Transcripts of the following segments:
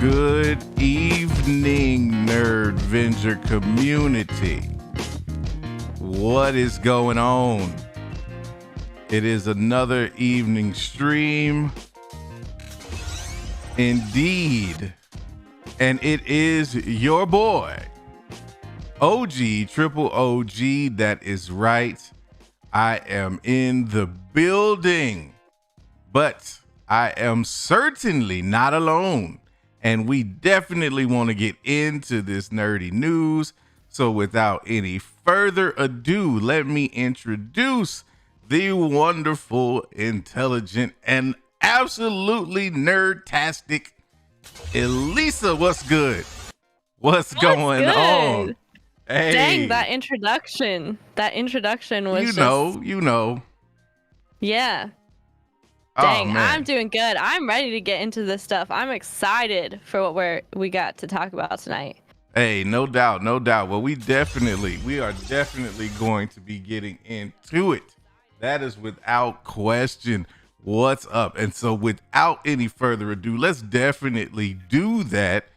Good evening, Nerdvenger community. What is going on? It is another evening stream. Indeed. And it is your boy, OG, triple OG. That is right. I am in the building, but I am certainly not alone. And we definitely want to get into this nerdy news. So without any further ado, let me introduce the wonderful, intelligent, and absolutely nerdtastic Elisa. What's good? What's going good? on? Hey. Dang, that introduction was you know. Yeah. Oh, Dang, man. I'm doing good. I'm ready to get into this stuff. I'm excited for what we got to talk about tonight. Hey, no doubt. Well, we are definitely going to be getting into it. That is without question what's up. And so without any further ado, let's definitely do that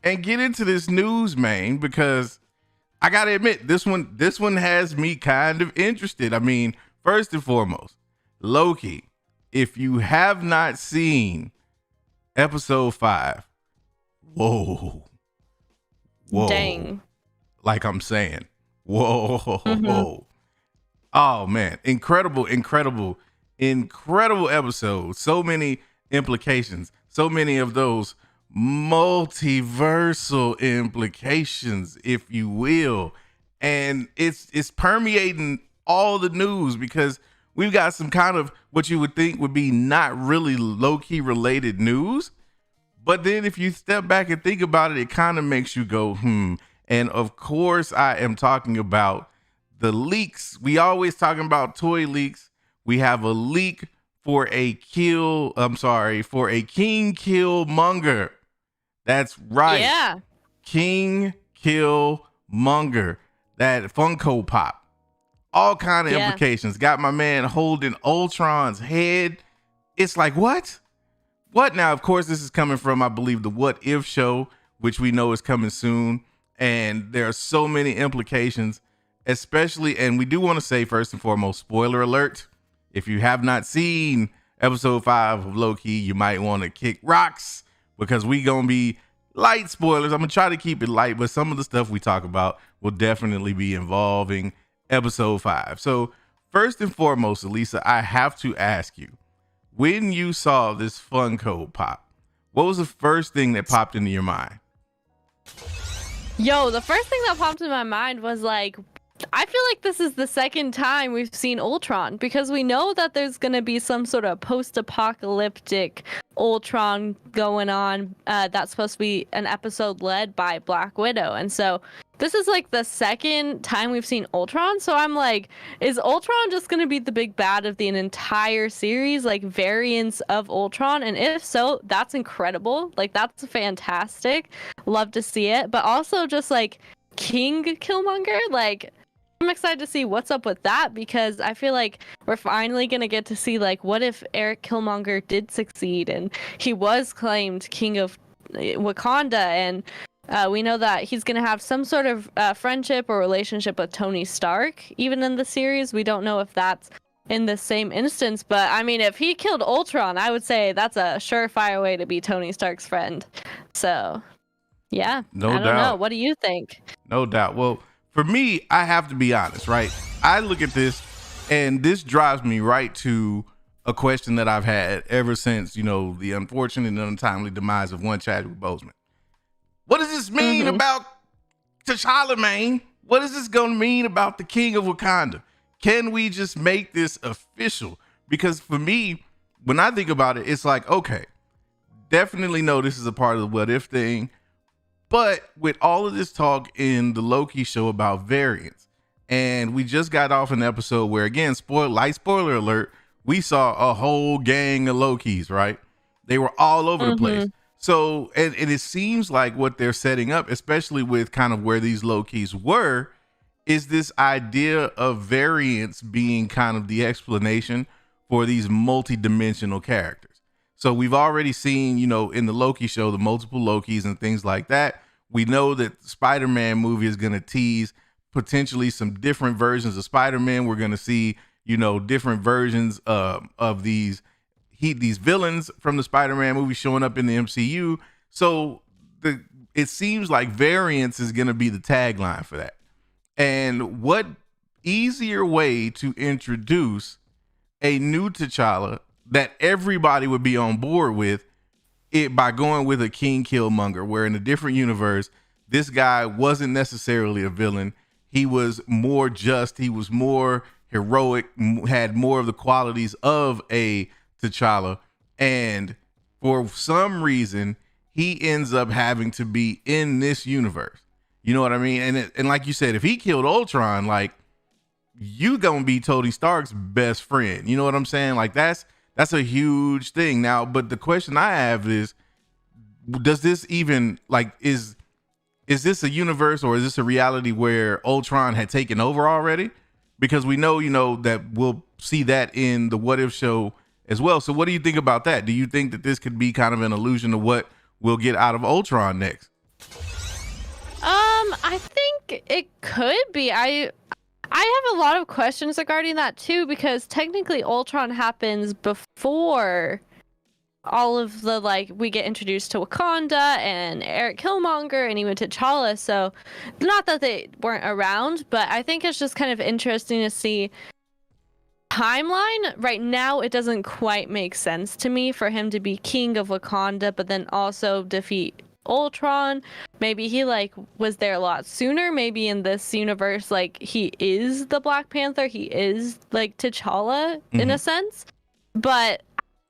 and get into this news, man, because I got to admit, this one has me kind of interested. I mean, first and foremost, Loki. If you have not seen episode 5, whoa. Dang. Like I'm saying, whoa. Mm-hmm. Oh man, incredible episode. So many implications, so many of those multiversal implications, if you will. And it's permeating all the news because we've got some kind of what you would think would be not really low-key related news. But then if you step back and think about it, it kind of makes you go, And of course, I am talking about the leaks. We always talking about toy leaks. We have a leak for a King Killmonger. That's right. Yeah. King Killmonger. That Funko Pop. All kind of implications. Got my man holding Ultron's head. It's like, what? What now? Of course, this is coming from, I believe, the What If show, which we know is coming soon. And there are so many implications, especially, and we do want to say first and foremost, spoiler alert. If you have not seen episode 5 of Loki, you might want to kick rocks because we going to be light spoilers. I'm going to try to keep it light, but some of the stuff we talk about will definitely be involving episode 5. So first and foremost, Elisa, I have to ask you, when you saw this Funko Pop, what was the first thing that popped into your mind? Yo, the first thing that popped in my mind was like, I feel like this is the second time we've seen Ultron because we know that there's going to be some sort of post-apocalyptic Ultron going on that's supposed to be an episode led by Black Widow. And so this is like the second time we've seen Ultron. So I'm like, is Ultron just going to be the big bad of the entire series, like variants of Ultron? And if so, that's incredible. Like, that's fantastic. Love to see it. But also just like King Killmonger, like, I'm excited to see what's up with that because I feel like we're finally going to get to see, like, what if Eric Killmonger did succeed and he was claimed king of Wakanda, and we know that he's going to have some sort of friendship or relationship with Tony Stark. Even in the series, we don't know if that's in the same instance, but I mean, if he killed Ultron, I would say that's a surefire way to be Tony Stark's friend. So, yeah, no I don't doubt. know. What do you think? No doubt. Well, for me, I have to be honest, right? I look at this and this drives me right to a question that I've had ever since, the unfortunate and untimely demise of one Chadwick Boseman. What does this mean about T'Challa, man? What is this going to mean about the King of Wakanda? Can we just make this official? Because for me, when I think about it, it's like, okay, definitely know this is a part of the what if thing. But with all of this talk in the Loki show about variants, and we just got off an episode where, again, spoiler alert, we saw a whole gang of Lokis, right? They were all over the place. So, and it seems like what they're setting up, especially with kind of where these Lokis were, is this idea of variants being kind of the explanation for these multi-dimensional characters. So we've already seen, in the Loki show, the multiple Lokis and things like that. We know that the Spider-Man movie is going to tease potentially some different versions of Spider-Man. We're going to see, different versions of these villains from the Spider-Man movie showing up in the MCU. So it seems like variance is going to be the tagline for that. And what easier way to introduce a new T'Challa that everybody would be on board with it by going with a King Killmonger, where in a different universe, this guy wasn't necessarily a villain. He was more just, he was more heroic, had more of the qualities of a T'Challa. And for some reason, he ends up having to be in this universe. You know what I mean? And like you said, if he killed Ultron, like, you gonna be Tony Stark's best friend. You know what I'm saying? Like, that's a huge thing. Now, but the question I have is, does this even, like, is this a universe or is this a reality where Ultron had taken over already? Because we know, that we'll see that in the What If show as well. So what do you think about that? Do you think that this could be kind of an allusion to what we'll get out of Ultron next? I think it could be. I have a lot of questions regarding that too, because technically Ultron happens before all of the, like, we get introduced to Wakanda and Eric Killmonger and even T'Challa. So not that they weren't around, but I think it's just kind of interesting to see timeline. Right now, it doesn't quite make sense to me for him to be king of Wakanda, but then also defeat Ultron. Maybe he, like, was there a lot sooner. Maybe in this universe, like, he is the Black Panther. He is, like, T'Challa in a sense. But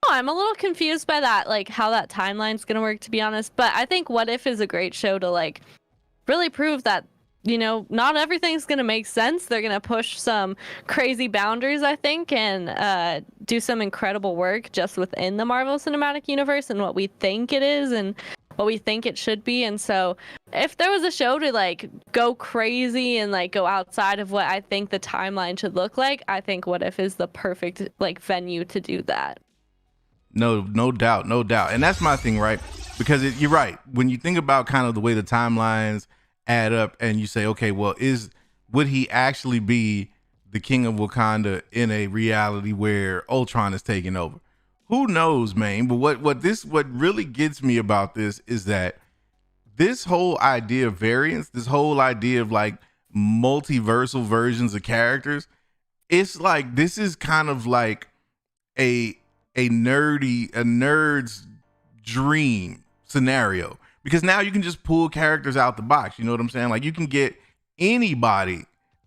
I'm a little confused by that, like, how that timeline's gonna work, to be honest. But I think What If is a great show to, like, really prove that, not everything's gonna make sense. They're gonna push some crazy boundaries, I think, and do some incredible work just within the Marvel Cinematic Universe and what we think it is and what we think it should be. And so if there was a show to, like, go crazy and, like, go outside of what I think the timeline should look like, I think What If is the perfect, like, venue to do that. No doubt. And that's my thing, right? Because you're right. When you think about kind of the way the timelines add up and you say, okay, well, would he actually be the king of Wakanda in a reality where Ultron is taking over? Who knows, man? But what really gets me about this is that this whole idea of variance, this whole idea of, like, multiversal versions of characters, it's like, this is kind of like a nerd's dream scenario, because now you can just pull characters out the box. You know what I'm saying? Like, you can get anybody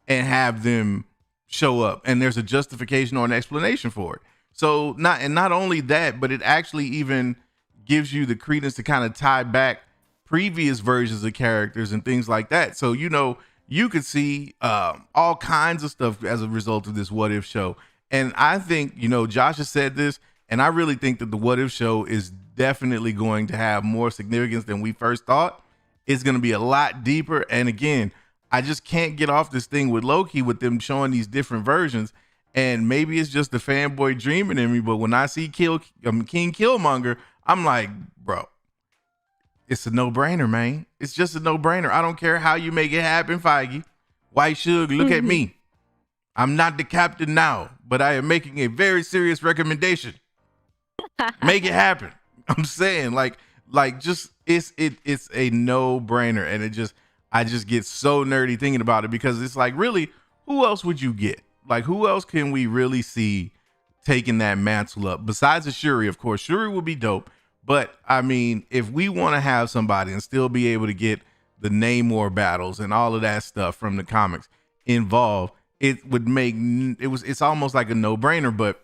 and have them show up, and there's a justification or an explanation for it. So not only that, but it actually even gives you the credence to kind of tie back previous versions of characters and things like that. So, you could see all kinds of stuff as a result of this What If show. And I think, Josh has said this, and I really think that the What If show is definitely going to have more significance than we first thought. It's going to be a lot deeper. And again, I just can't get off this thing with Loki, with them showing these different versions. And maybe it's just the fanboy dreaming in me, but when I see King Killmonger, I'm like, bro, it's a no-brainer, man. It's just a no-brainer. I don't care how you make it happen, Feige. White Suge, look at me. I'm not the captain now, but I am making a very serious recommendation. Make it happen. I'm saying, like just it's a no-brainer, and I just get so nerdy thinking about it, because it's like, really, who else would you get? Like, who else can we really see taking that mantle up besides a Shuri? Of course, Shuri would be dope, but I mean, if we want to have somebody and still be able to get the Namor battles and all of that stuff from the comics involved, it would make it's almost like a no-brainer. But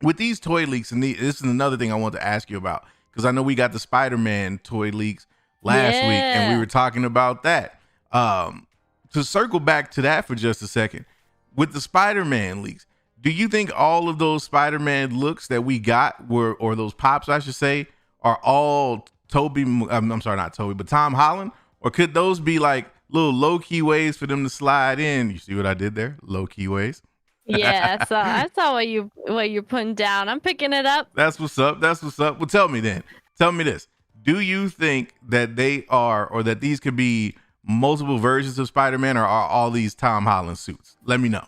with these toy leaks, and this is another thing I want to ask you about, because I know we got the Spider-Man toy leaks last week, and we were talking about that. To circle back to that for just a second, with the Spider-Man leaks, do you think all of those Spider-Man looks that we got or those pops, I should say, are all I'm sorry, not Toby, but Tom Holland? Or could those be like little low-key ways for them to slide in? You see what I did there? Low-key ways. Yeah, so I saw what you're putting down. I'm picking it up. That's what's up. That's what's up. Well, tell me then. Tell me this. Do you think that they are, or that these could be multiple versions of Spider-Man, or are all these Tom Holland suits? Let me know.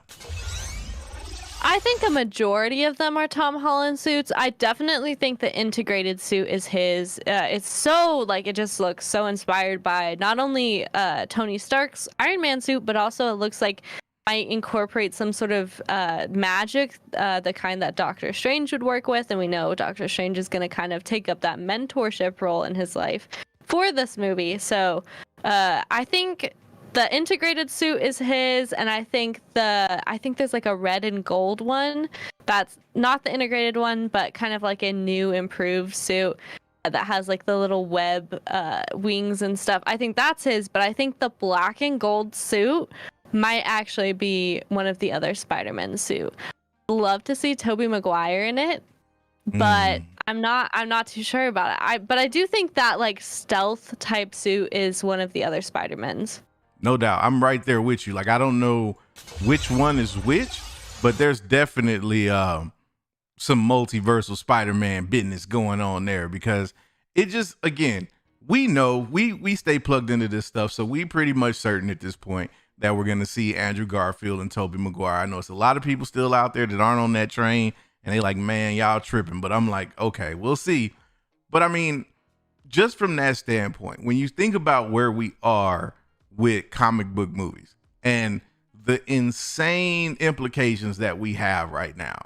I think a majority of them are Tom Holland suits. I definitely think the integrated suit is his. It's so like it just looks so inspired by not only Tony Stark's Iron Man suit, but also it looks like might incorporate some sort of magic, the kind that Doctor Strange would work with, and we know Doctor Strange is going to kind of take up that mentorship role in his life for this movie. So I think the integrated suit is his, and I think there's like a red and gold one that's not the integrated one, but kind of like a new improved suit that has like the little web wings and stuff. I think that's his, but I think the black and gold suit might actually be one of the other Spider-Man suit. Love to see Tobey Maguire in it, but I'm not too sure about it. But I do think that like stealth type suit is one of the other Spider-Mans. No doubt. I'm right there with you. Like, I don't know which one is which, but there's definitely some multiversal Spider-Man business going on there, because it just, again, we know we stay plugged into this stuff, so we pretty much certain at this point that we're going to see Andrew Garfield and Tobey Maguire. I know it's a lot of people still out there that aren't on that train, and they like, man, y'all tripping. But I'm like, okay, we'll see. But I mean, just from that standpoint, when you think about where we are with comic book movies and the insane implications that we have right now,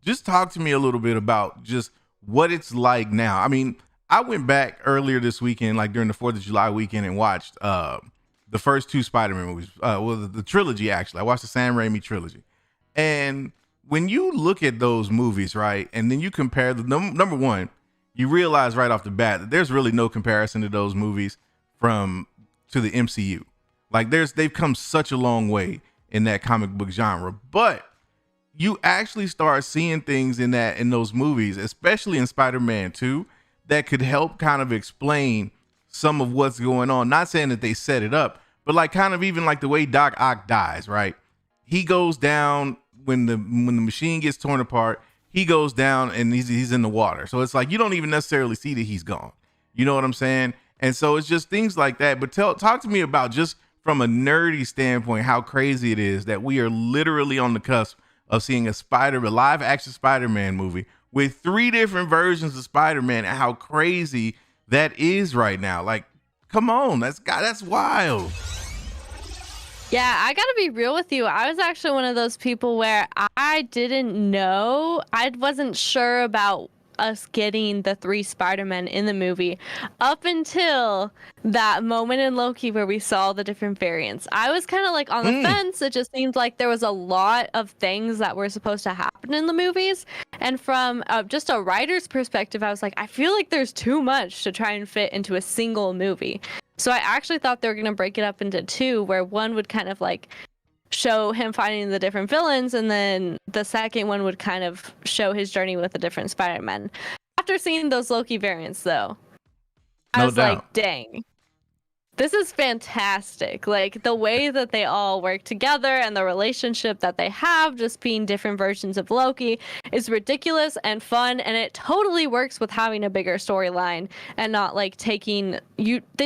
just talk to me a little bit about just what it's like now. I mean, I went back earlier this weekend, like during the 4th of July weekend, and watched the first 2 Spider-Man movies, the trilogy, actually. I watched the Sam Raimi trilogy. And when you look at those movies, right, and then you compare the number one, you realize right off the bat that there's really no comparison to those movies to the MCU. Like, they've come such a long way in that comic book genre. But you actually start seeing things in those movies, especially in Spider-Man 2, that could help kind of explain some of what's going on. Not saying that they set it up, but like kind of even like the way Doc Ock dies, right? He goes down when the machine gets torn apart. He goes down and he's in the water. So it's like you don't even necessarily see that he's gone. You know what I'm saying? And so it's just things like that. But talk to me about, just from a nerdy standpoint, how crazy it is that we are literally on the cusp of seeing a live action Spider-Man movie with 3 different versions of Spider-Man, and how crazy that is right now. Like, come on, that's wild. Yeah, I gotta be real with you. I was actually one of those people where I didn't know. I wasn't sure about us getting the 3 Spider-Men in the movie up until that moment in Loki where we saw the different variants. I was kind of like on the fence. It just seemed like there was a lot of things that were supposed to happen in the movies. And from just a writer's perspective, I was like, I feel like there's too much to try and fit into a single movie. So I actually thought they were going to break it up into 2, where one would kind of like show him finding the different villains, and then the second one would kind of show his journey with the different Spider-Men. After seeing those Loki variants, though, I was like, dang, this is fantastic. Like, the way that they all work together and the relationship that they have, just being different versions of Loki, is ridiculous and fun, and it totally works with having a bigger storyline and not like they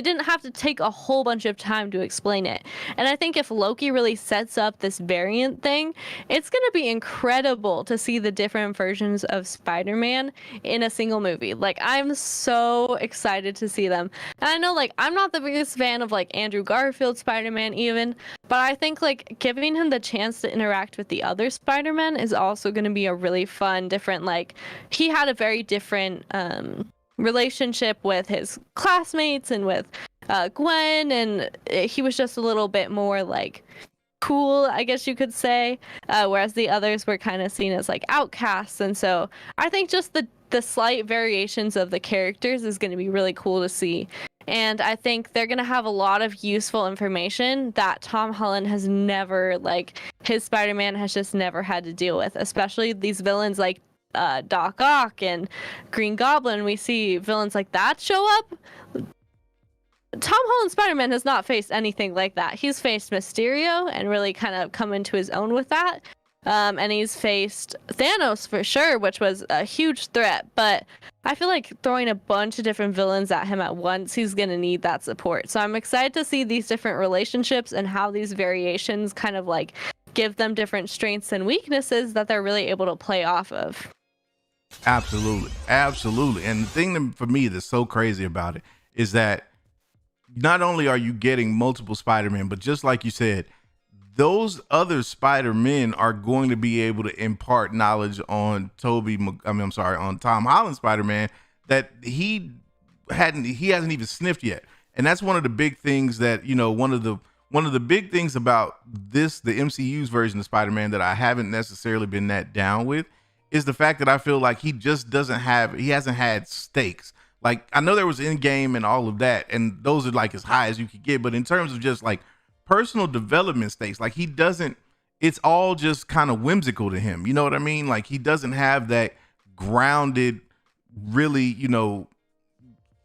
didn't have to take a whole bunch of time to explain it. And I think if Loki really sets up this variant thing, it's going to be incredible to see the different versions of Spider-Man in a single movie. Like, I'm so excited to see them. And I know, like, I'm not the biggest fan of like Andrew Garfield Spider-Man even, but I think like giving him the chance to interact with the other Spider-Man is also going to be a really fun, different, like, he had a very different relationship with his classmates and with Gwen, and he was just a little bit more like cool, I guess you could say, whereas the others were kind of seen as like outcasts. And so I think just the slight variations of the characters is going to be really cool to see. And I think they're going to have a lot of useful information that Tom Holland has never, like, his Spider-Man has just never had to deal with, especially these villains like Doc Ock and Green Goblin. We see villains like that show up. Tom Holland Spider-Man has not faced anything like that. He's faced Mysterio and really kind of come into his own with that. And he's faced Thanos for sure, which was a huge threat. But I feel like throwing a bunch of different villains at him at once, he's going to need that support. So I'm excited to see these different relationships and how these variations kind of like give them different strengths and weaknesses that they're really able to play off of. Absolutely. Absolutely. And the thing that, for me that's so crazy about it is that not only are you getting multiple Spider-Man, but just like you said, those other Spider-Men are going to be able to impart knowledge on on Tom Holland Spider-Man that he hasn't even sniffed yet. And that's one of the big things that, one of the big things about the MCU's version of Spider-Man that I haven't necessarily been that down with is the fact that I feel like he hasn't had stakes. Like, I know there was Endgame and all of that, and those are like as high as you could get, but in terms of just like personal development stakes, like it's all just kind of whimsical to him. You know what I mean? Like, he doesn't have that grounded, really,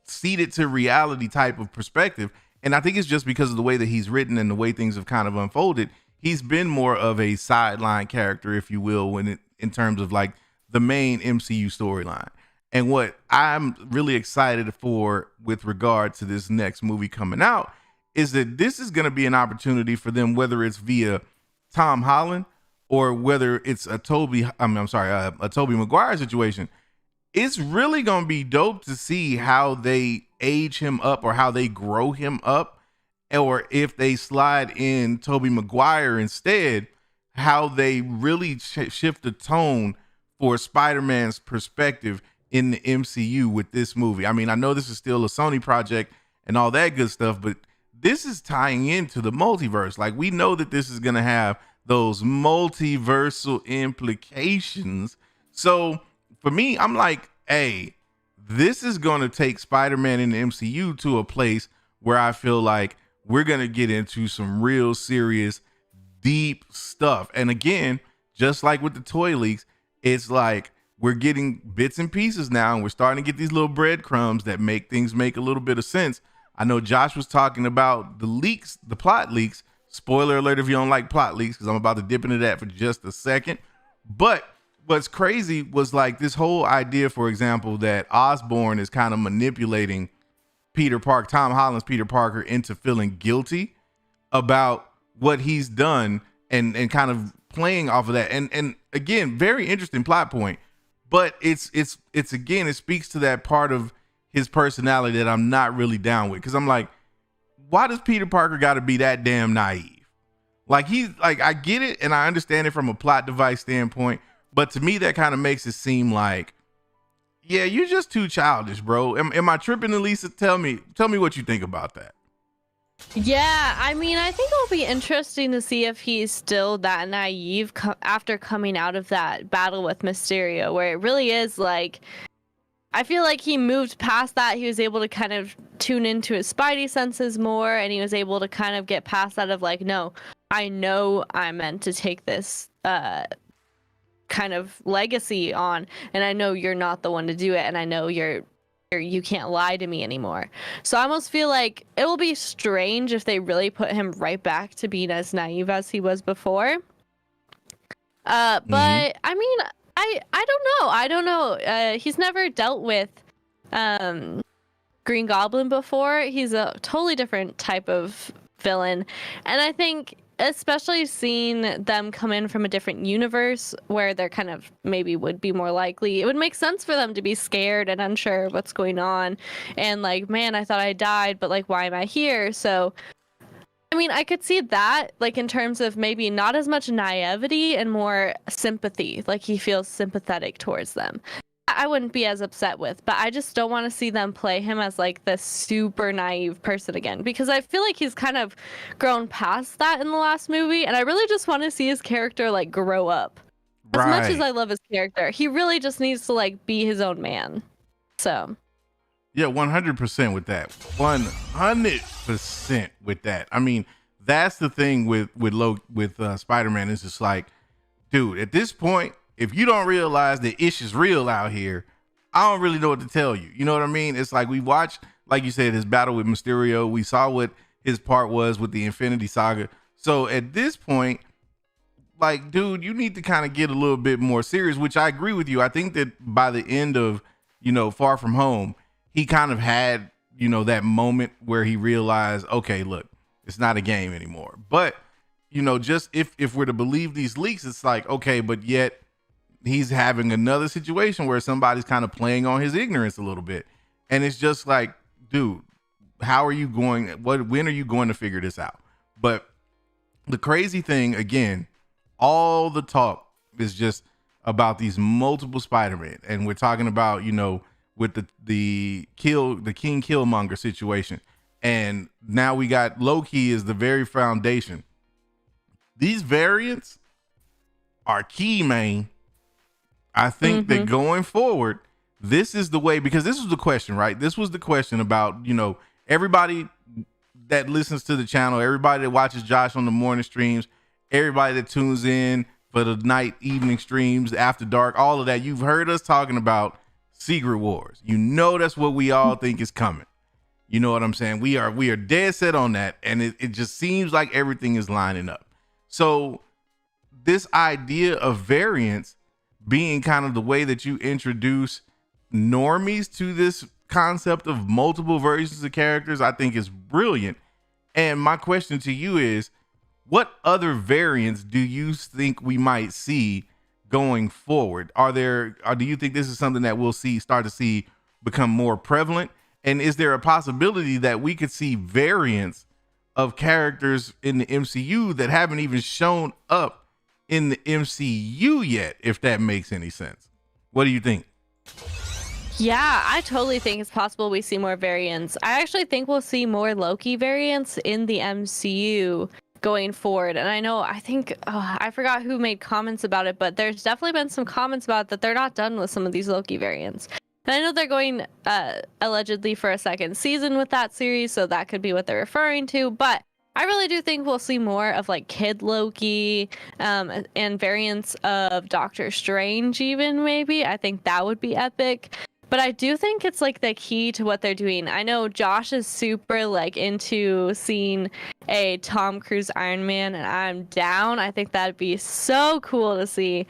seated to reality type of perspective. And I think it's just because of the way that he's written and the way things have kind of unfolded. He's been more of a sideline character, if you will, in terms of like the main MCU storyline. And what I'm really excited for with regard to this next movie coming out is that this is going to be an opportunity for them, whether it's via Tom Holland or whether it's a Tobey Maguire situation. It's really going to be dope to see how they age him up or how they grow him up, or if they slide in Tobey Maguire instead, how they really shift the tone for Spider-Man's perspective in the MCU with this movie. I mean, I know this is still a Sony project and all that good stuff, but this is tying into the multiverse. Like, we know that this is going to have those multiversal implications. So for me, I'm like, hey, this is going to take Spider-Man in the MCU to a place where I feel like we're going to get into some real serious, deep stuff. And again, just like with the toy leaks, it's like we're getting bits and pieces now, and we're starting to get these little breadcrumbs that make things make a little bit of sense. I know Josh was talking about the leaks, the plot leaks. Spoiler alert if you don't like plot leaks, because I'm about to dip into that for just a second. But what's crazy was like this whole idea, for example, that Osborn is kind of manipulating Tom Holland's Peter Parker into feeling guilty about what he's done and kind of playing off of that. And again, very interesting plot point. But it's again, it speaks to that part of his personality that I'm not really down with. Cause I'm like, why does Peter Parker got to be that damn naive? Like, I get it and I understand it from a plot device standpoint, but to me that kind of makes it seem like, yeah, you're just too childish, bro. Am I tripping, Elisa? Tell me what you think about that. Yeah, I mean, I think it'll be interesting to see if he's still that naive after coming out of that battle with Mysterio, where it really is like, I feel like he moved past that. He was able to kind of tune into his spidey senses more, and he was able to kind of get past that of like, no, I know I'm meant to take this kind of legacy on, and I know you're not the one to do it, and I know you can't lie to me anymore. So I almost feel like it will be strange if they really put him right back to being as naive as he was before. But I mean, I don't know. He's never dealt with Green Goblin before. He's a totally different type of villain, and I think especially seeing them come in from a different universe where they're kind of maybe would be more likely, it would make sense for them to be scared and unsure of what's going on, and like, man, I thought I died, but like, why am I here? So I mean, I could see that, like, in terms of maybe not as much naivety and more sympathy, like he feels sympathetic towards them. I wouldn't be as upset with, but I just don't want to see them play him as like this super naive person again, because I feel like he's kind of grown past that in the last movie, and I really just want to see his character like grow up. As much as I love his character, he really just needs to like be his own man. So yeah, 100% with that. 100% with that. I mean, that's the thing with Spider-Man. It's just like, dude, at this point, if you don't realize that ish is real out here, I don't really know what to tell you. You know what I mean? It's like we watched, like you said, his battle with Mysterio. We saw what his part was with the Infinity Saga. So at this point, like, dude, you need to kind of get a little bit more serious, which I agree with you. I think that by the end of, Far From Home, he kind of had, that moment where he realized, okay, look, it's not a game anymore. But, just if we're to believe these leaks, it's like, okay, but yet he's having another situation where somebody's kind of playing on his ignorance a little bit. And it's just like, dude, how are you going? When are you going to figure this out? But the crazy thing, again, all the talk is just about these multiple Spider-Man. And we're talking about, with the King Killmonger situation. And now we got Loki is the very foundation. These variants are key, man. I think that going forward, this is the way, because this was the question, right? This was the question about, everybody that listens to the channel, everybody that watches Josh on the morning streams, everybody that tunes in for the night, evening streams, after dark, all of that. You've heard us talking about Secret Wars. That's what we all think is coming. You know what I'm saying? We are dead set on that. And it just seems like everything is lining up. So this idea of variants being kind of the way that you introduce normies to this concept of multiple versions of characters, I think is brilliant. And my question to you is, what other variants do you think we might see going forward? Do you think this is something that we'll start to see become more prevalent? And is there a possibility that we could see variants of characters in the MCU that haven't even shown up in the MCU yet, if that makes any sense? What do you think? Yeah, I totally think it's possible we see more variants. I actually think we'll see more Loki variants in the MCU going forward. And I think I forgot who made comments about it, but there's definitely been some comments about that they're not done with some of these Loki variants. And I know they're going allegedly for a second season with that series, so that could be what they're referring to. But I really do think we'll see more of like Kid Loki and variants of Doctor Strange even, maybe. I think that would be epic. But I do think it's like the key to what they're doing. I know Josh is super like into seeing a Tom Cruise Iron Man, and I'm down. I think that'd be so cool to see.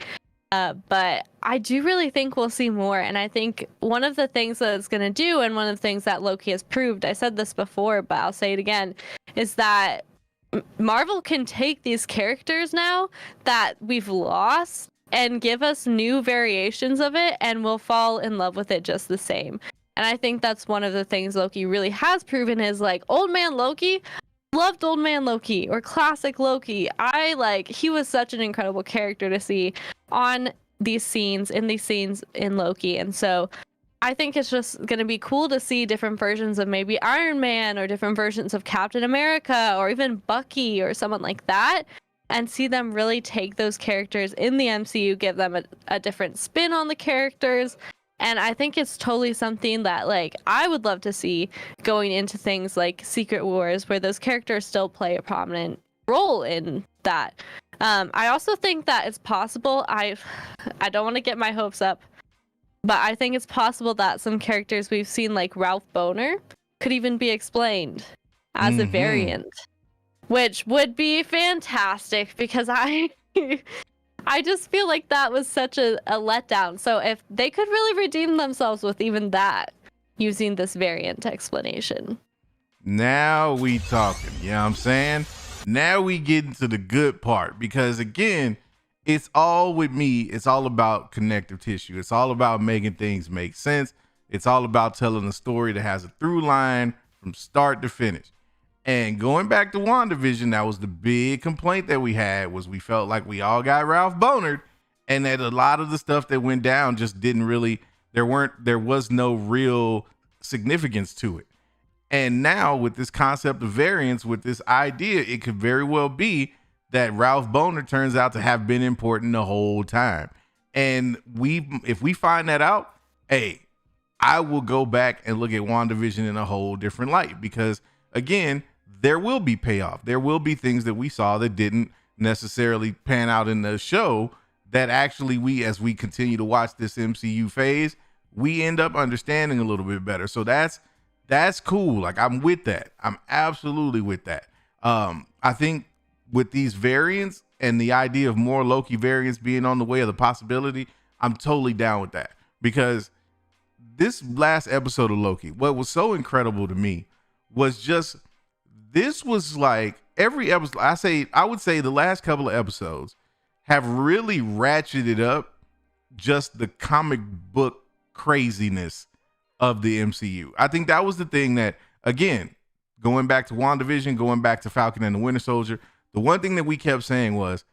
But I do really think we'll see more. And I think one of the things that it's going to do, and one of the things that Loki has proved, I said this before, but I'll say it again, is that Marvel can take these characters now that we've lost and give us new variations of it, and we'll fall in love with it just the same. And I think that's one of the things Loki really has proven is like Old Man Loki. Loved Old Man Loki or classic Loki. He was such an incredible character to see on these scenes in Loki. And so I think it's just going to be cool to see different versions of maybe Iron Man or different versions of Captain America or even Bucky or someone like that, and see them really take those characters in the MCU, give them a different spin on the characters. And I think it's totally something that like I would love to see going into things like Secret Wars, where those characters still play a prominent role in that. I also think that it's possible. I don't want to get my hopes up, but I think it's possible that some characters we've seen, like Ralph Boner, could even be explained as a variant, which would be fantastic because I just feel like that was such a letdown. So if they could really redeem themselves with even that, using this variant explanation. Now we talking, you know what I'm saying? Now we get into the good part, because again, it's all with me. It's all about connective tissue. It's all about making things make sense. It's all about telling a story that has a through line from start to finish. And going back to WandaVision, that was the big complaint that we had, was we felt like we all got Ralph Bonered, and that a lot of the stuff that went down just didn't really, there was no real significance to it. And now with this concept of variance, with this idea, it could very well be that Ralph Boner turns out to have been important the whole time. And if we find that out, hey, I will go back and look at WandaVision in a whole different light, because again, there will be payoff. There will be things that we saw that didn't necessarily pan out in the show that actually as we continue to watch this MCU phase, we end up understanding a little bit better. So that's cool. Like, I'm with that. I'm absolutely with that. I think with these variants, and the idea of more Loki variants being on the way of the possibility, I'm totally down with that. Because this last episode of Loki, what was so incredible to me was just, this was like every episode. I would say the last couple of episodes have really ratcheted up just the comic book craziness of the MCU. I think that was the thing that, again, going back to WandaVision, going back to Falcon and the Winter Soldier, the one thing that we kept saying was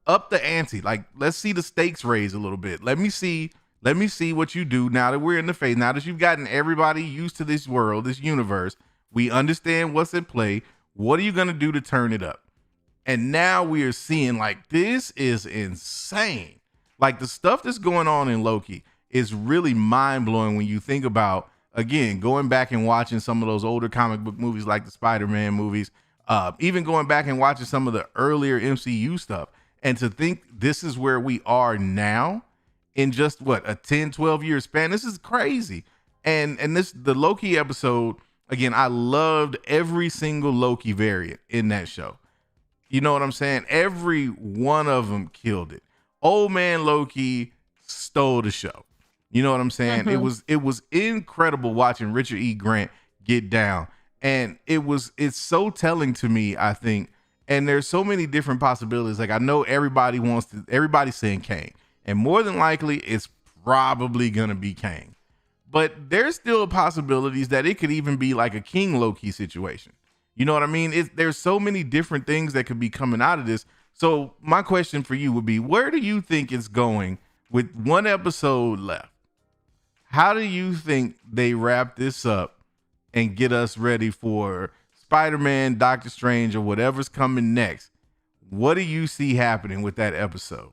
up the ante. Like, let's see the stakes raise a little bit. Let me see what you do now that we're in the phase. Now that you've gotten everybody used to this world, this universe, we understand what's at play. What are you going to do to turn it up? And now we are seeing, like, this is insane. Like, the stuff that's going on in Loki is really mind-blowing when you think about, again, going back and watching some of those older comic book movies like the Spider-Man movies, even going back and watching some of the earlier MCU stuff. And to think this is where we are now in just, what, a 10, 12-year span? This is crazy. And the Loki episode, again, I loved every single Loki variant in that show. You know what I'm saying? Every one of them killed it. Old man Loki stole the show. You know what I'm saying? Mm-hmm. It was incredible watching Richard E. Grant get down. And it's so telling to me, I think. And there's so many different possibilities. Like, I know everybody's saying Kang. And more than likely, it's probably going to be Kang. But there's still possibilities that it could even be like a King Loki situation. You know what I mean? There's so many different things that could be coming out of this. So my question for you would be, where do you think it's going with one episode left? How do you think they wrap this up and get us ready for Spider-Man, Doctor Strange, or whatever's coming next? What do you see happening with that episode?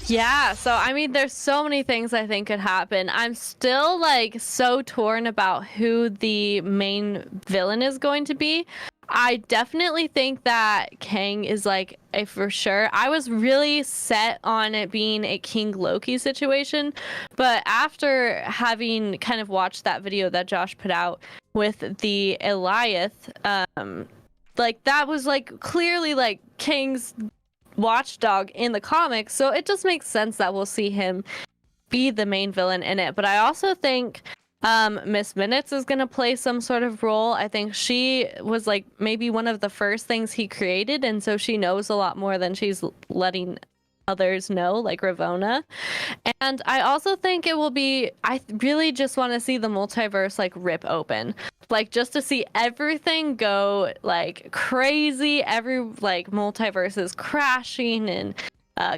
Yeah, so I mean, there's so many things I think could happen. I'm still like so torn about who the main villain is going to be. I definitely think that Kang is like a for sure. I was really set on it being a King Loki situation, but after having kind of watched that video that Josh put out with the Eliath, like that was like clearly like Kang's watchdog in the comics, so it just makes sense that we'll see him be the main villain in it. But I also think Miss Minutes is going to play some sort of role. I think she was like maybe one of the first things he created, and so she knows a lot more than she's letting others know, like Ravonna. And I also think it will be, I really just want to see the multiverse like rip open, like just to see everything go like crazy. Every like multiverse is crashing and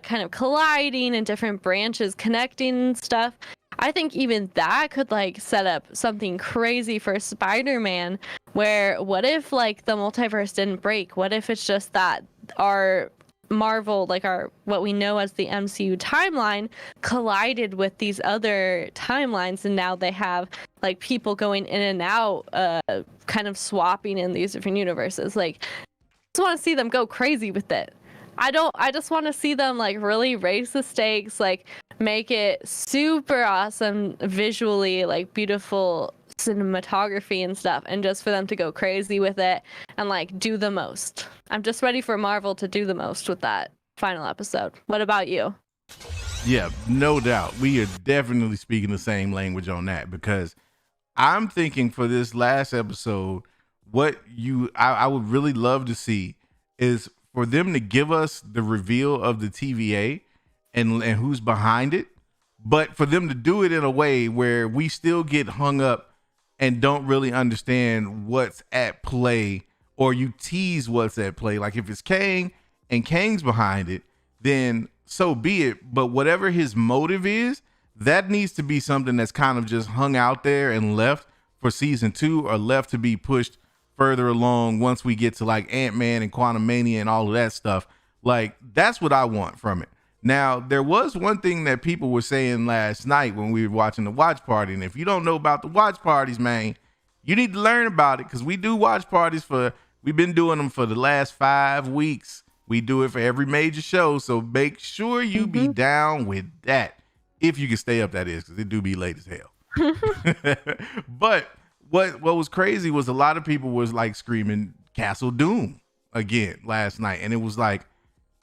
kind of colliding and different branches connecting and stuff. I think even that could like set up something crazy for Spider-Man, where what if like the multiverse didn't break? What if it's just that our Marvel, like our what we know as the MCU timeline, collided with these other timelines, and now they have like people going in and out, kind of swapping in these different universes. Like, I just want to see them go crazy with it. I just want to see them like really raise the stakes, like make it super awesome visually, like beautiful cinematography and stuff, and just for them to go crazy with it and like do the most. I'm just ready for Marvel to do the most with that final episode. What about you? Yeah, no doubt. We are definitely speaking the same language on that, because I'm thinking for this last episode, I would really love to see is for them to give us the reveal of the TVA and who's behind it, but for them to do it in a way where we still get hung up and don't really understand what's at play, or you tease what's at play. Like if it's Kang and Kang's behind it, then so be it. But whatever his motive is, that needs to be something that's kind of just hung out there and left for season 2, or left to be pushed further along once we get to like Ant-Man and Quantumania and all of that stuff. Like, that's what I want from it. Now, there was one thing that people were saying last night when we were watching the watch party. And if you don't know about the watch parties, man, you need to learn about it, because we do watch parties we've been doing them for the last 5 weeks. We do it for every major show. So make sure you be down with that. If you can stay up, that is, because it do be late as hell. But what was crazy was a lot of people was like screaming Castle Doom again last night, and it was like,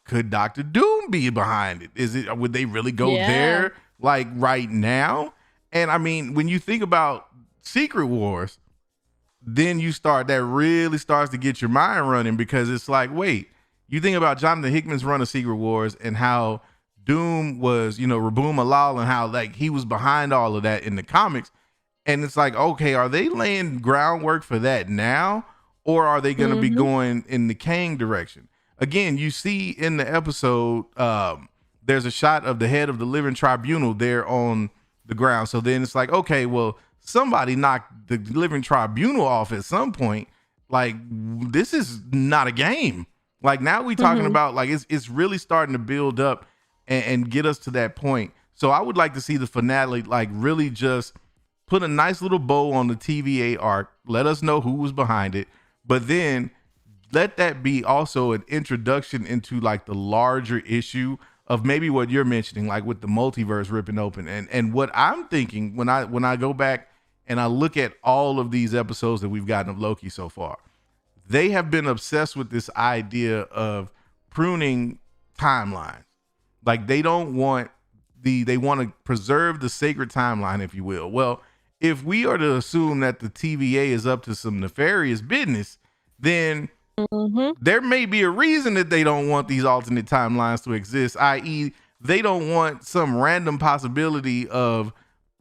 could Doctor Doom be behind it? Would they really go there like right now? And I mean, when you think about Secret Wars, then that really starts to get your mind running, because it's like, wait, you think about Jonathan Hickman's run of Secret Wars and how Doom was, Raboom Alal, and how like he was behind all of that in the comics. And it's like, okay, are they laying groundwork for that now? Or are they going to be going in the Kang direction? Again, you see in the episode, there's a shot of the head of the Living Tribunal there on the ground. So then it's like, okay, well, somebody knocked the Living Tribunal off at some point. Like, this is not a game. Like, now we talking about, like, it's really starting to build up and get us to that point. So I would like to see the finale, like, really just put a nice little bow on the TVA arc. Let us know who was behind it. But then let that be also an introduction into like the larger issue of maybe what you're mentioning, like with the multiverse ripping open. And what I'm thinking when I go back and I look at all of these episodes that we've gotten of Loki so far, they have been obsessed with this idea of pruning timelines. Like they want to preserve the sacred timeline, if you will. Well, if we are to assume that the TVA is up to some nefarious business, then there may be a reason that they don't want these alternate timelines to exist, i.e. they don't want some random possibility of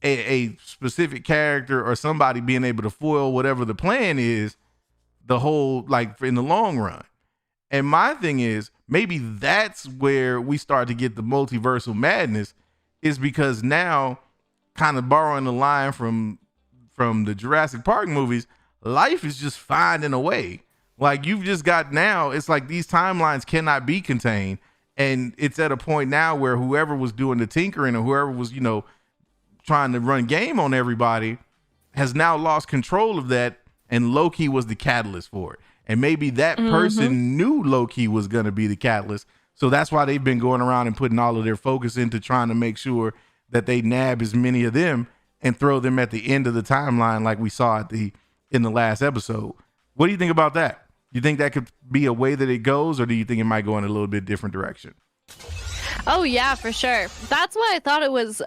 a specific character or somebody being able to foil whatever the plan is, the whole, like, in the long run. And my thing is, maybe that's where we start to get the multiversal madness, is because now, kind of borrowing the line from the Jurassic Park movies, life is just finding a way. Like, you've just got, now it's like these timelines cannot be contained, and it's at a point now where whoever was doing the tinkering or whoever was, trying to run game on everybody has now lost control of that, and Loki was the catalyst for it. And maybe that person knew Loki was going to be the catalyst, so that's why they've been going around and putting all of their focus into trying to make sure that they nab as many of them and throw them at the end of the timeline, like we saw in the last episode. What do you think about that? You think that could be a way that it goes, or do you think it might go in a little bit different direction? Oh yeah, for sure. That's why I thought it was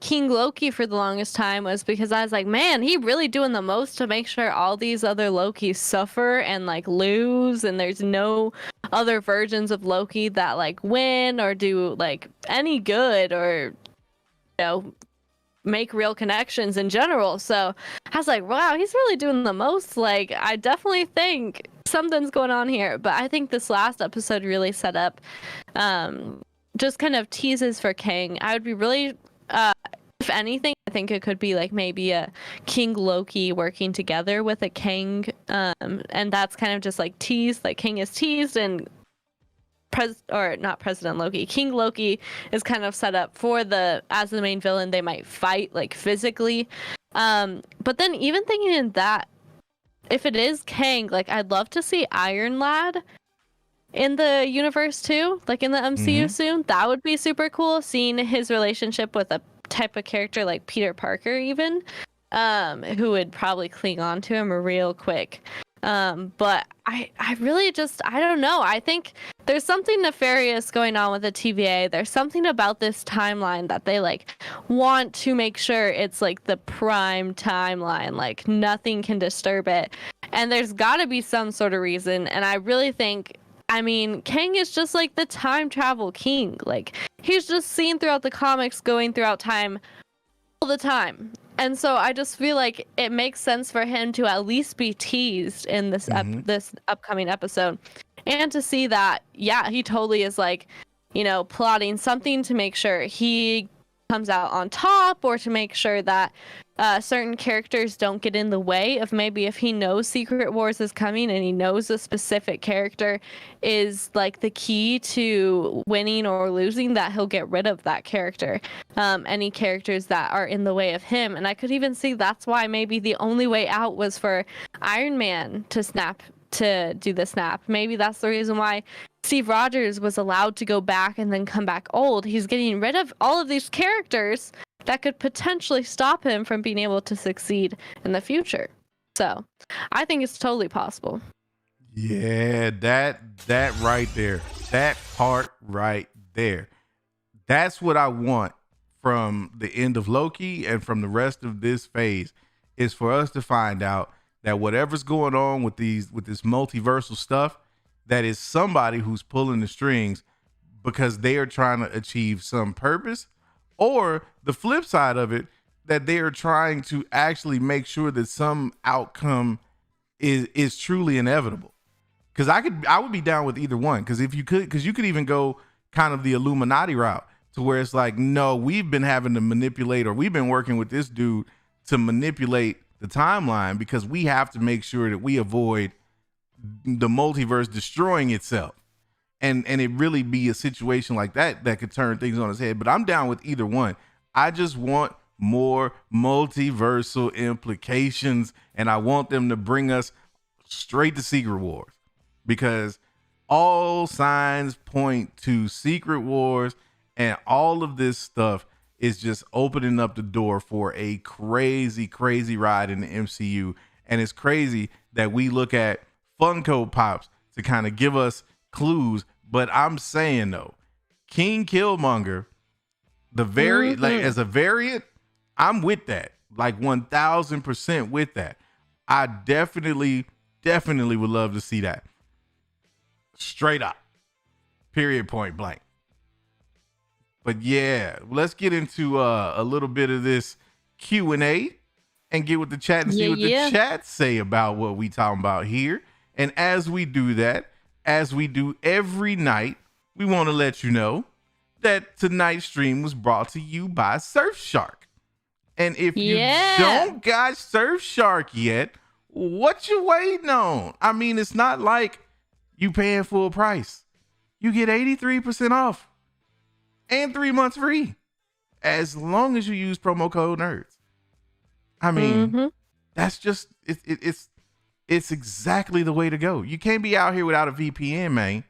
King Loki for the longest time, was because I was like, man, he really doing the most to make sure all these other Lokis suffer and like lose, and there's no other versions of Loki that like win or do like any good or make real connections in general. So I was like, wow, he's really doing the most. Like, I definitely think something's going on here. But I think this last episode really set up just kind of teases for Kang. I would be really if anything, I think it could be like maybe a King Loki working together with a Kang, and that's kind of just like teased, like Kang is teased, and not President Loki, King Loki is kind of set up for as the main villain. They might fight like physically, but then even thinking in that, if it is Kang, like I'd love to see Iron Lad in the universe too, like in the MCU soon. That would be super cool, seeing his relationship with a type of character like Peter Parker even, who would probably cling on to him real quick. But I really just, I don't know. I think there's something nefarious going on with the TVA. There's something about this timeline that they like want to make sure it's like the prime timeline, like nothing can disturb it. And there's gotta be some sort of reason. And I really think, I mean, Kang is just like the time travel king. Like, he's just seen throughout the comics going throughout time all the time. And so I just feel like it makes sense for him to at least be teased in this this upcoming episode. And to see that, yeah, he totally is like, plotting something to make sure he comes out on top, or to make sure that certain characters don't get in the way of, maybe if he knows Secret Wars is coming and he knows a specific character is like the key to winning or losing, that he'll get rid of that character, any characters that are in the way of him. And I could even see that's why maybe the only way out was for Iron Man to do the snap. Maybe that's the reason why Steve Rogers was allowed to go back and then come back old. He's getting rid of all of these characters that could potentially stop him from being able to succeed in the future. So I think it's totally possible. Yeah, that right there. That part right there. That's what I want from the end of Loki and from the rest of this phase is for us to find out that whatever's going on with this multiversal stuff, that is somebody who's pulling the strings because they are trying to achieve some purpose, or the flip side of it, that they are trying to actually make sure that some outcome is truly inevitable. Because I would be down with either one. Because if you could, because you could even go kind of the Illuminati route to where it's like, no, we've been having to manipulate, or we've been working with this dude to manipulate the timeline because we have to make sure that we avoid the multiverse destroying itself. And it really be a situation like that that could turn things on its head. But I'm down with either one. I just want more multiversal implications, and I want them to bring us straight to Secret Wars, because all signs point to Secret Wars, and all of this stuff is just opening up the door for a crazy, crazy ride in the MCU. And it's crazy that we look at Funko Pops to kind of give us clues. But I'm saying though, King Killmonger, the like as a variant, I'm with that, like 1000% with that. I definitely would love to see that. Straight up, period, point blank. But yeah, let's get into a little bit of this Q&A and get with the chat and see what the chat say about what we talking about here. And as we do that, as we do every night, we want to let you know that tonight's stream was brought to you by Surfshark. And if you don't got Surfshark yet, what you waiting on? I mean, it's not like you paying full price. You get 83% off and 3 months free as long as you use promo code NERDS. I mean, that's just, it's exactly the way to go. You can't be out here without a VPN, man.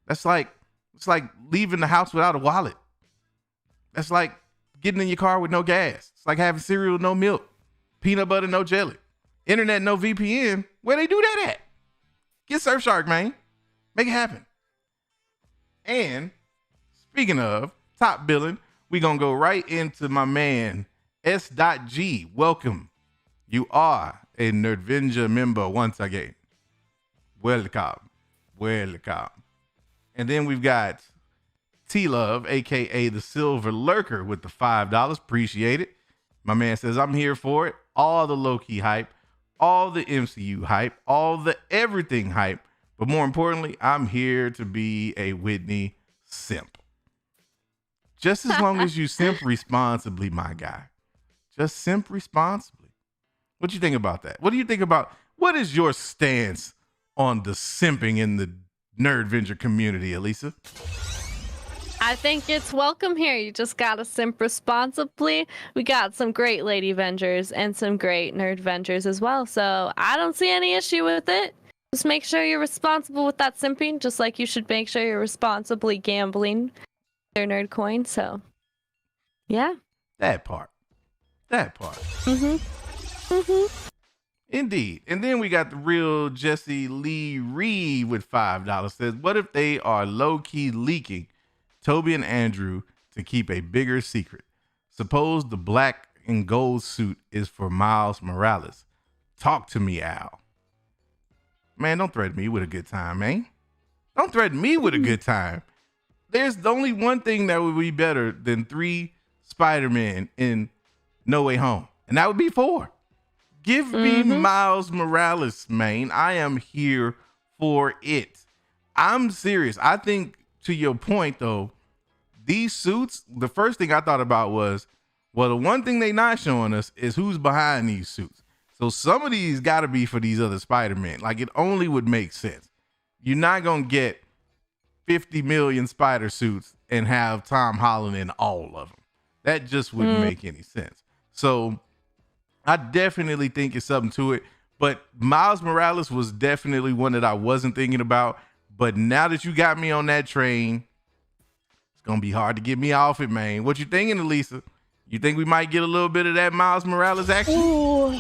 It's like leaving the house without a wallet. That's like getting in your car with no gas. It's like having cereal with no milk, peanut butter, no jelly, internet, no VPN. Where they do that at? Get Surfshark, man. Make it happen. And speaking of top billing, we gonna go right into my man S.G. Welcome. You are a Nerdventure member once again. Welcome. And then we've got T-Love, aka the Silver Lurker, with the $5. Appreciate it. My man says, I'm here for it. All the Loki hype, all the MCU hype, all the everything hype. But more importantly, I'm here to be a Whitney simp. Just as long as you simp responsibly, my guy. Just simp responsibly. What do you think about that? What do you think about, what is your stance on the simping in the Nerdventure community, Elisa? I think it's welcome here. You just gotta simp responsibly. We got some great Lady Vengers and some great Nerd Vengers as well. So I don't see any issue with it. Just make sure you're responsible with that simping, just like you should make sure you're responsibly gambling their nerd coin. So yeah. That part. Indeed. And then we got the real Jesse Lee Reed with $5. Says, what if they are low-key leaking Toby and Andrew to keep a bigger secret? Suppose the black and gold suit is for Miles Morales. Talk to me, Al. Man, don't threaten me with a good time, man. Don't threaten me with a good time. There's only one thing that would be better than 3 Spider-Men in No Way Home, and that would be 4. Give me Miles Morales, man. I am here for it. I'm serious. I think, to your point, though, these suits, the first thing I thought about was, well, the one thing they not showing us is who's behind these suits. So some of these got to be for these other Spider-Men. Like, it only would make sense. You're not going to get 50 million spider suits and have Tom Holland in all of them. That just wouldn't make any sense. So I definitely think it's something to it. But Miles Morales was definitely one that I wasn't thinking about. But now that you got me on that train, it's going to be hard to get me off it, man. What you thinking, Elisa? You think we might get a little bit of that Miles Morales action? Ooh,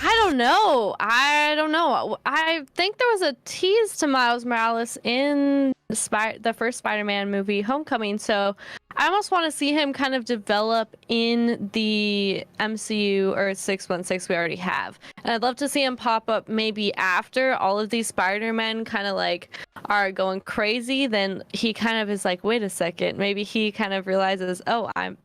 don't know. I don't know. I think there was a tease to Miles Morales in the first Spider-Man movie, Homecoming. So I almost want to see him kind of develop in the MCU or 616 we already have. And I'd love to see him pop up maybe after all of these Spider-Men kind of like are going crazy. Then he kind of is like, wait a second. Maybe he kind of realizes, oh, I'm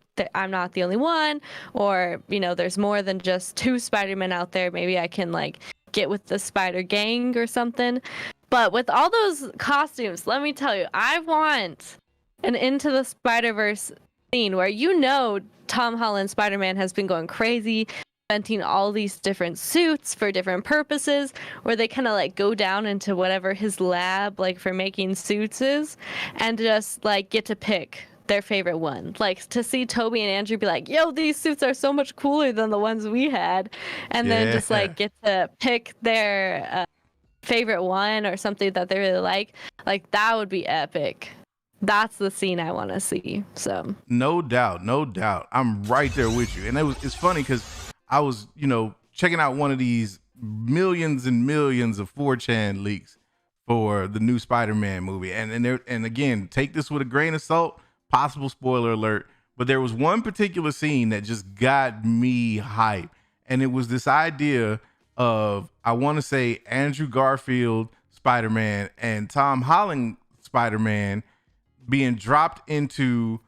not the only one, or there's more than just two Spider-Men out there. Maybe I can like get with the Spider Gang or something. But with all those costumes, let me tell you, I want an Into the Spider-Verse scene where Tom Holland Spider-Man has been going crazy, inventing all these different suits for different purposes, where they kind of like go down into whatever his lab like for making suits is, and just like get to pick their favorite one. Like to see Toby and Andrew be like, yo, these suits are so much cooler than the ones we had, and then just like get to pick their favorite one or something that they really like that would be epic. That's the scene I want to see. So no doubt I'm right there with you. And it's funny because I was checking out one of these millions and millions of 4chan leaks for the new Spider-Man movie, and again, take this with a grain of salt, possible spoiler alert, but there was one particular scene that just got me hyped, and it was this idea of, I want to say, Andrew Garfield Spider-Man and Tom Holland Spider-Man being dropped into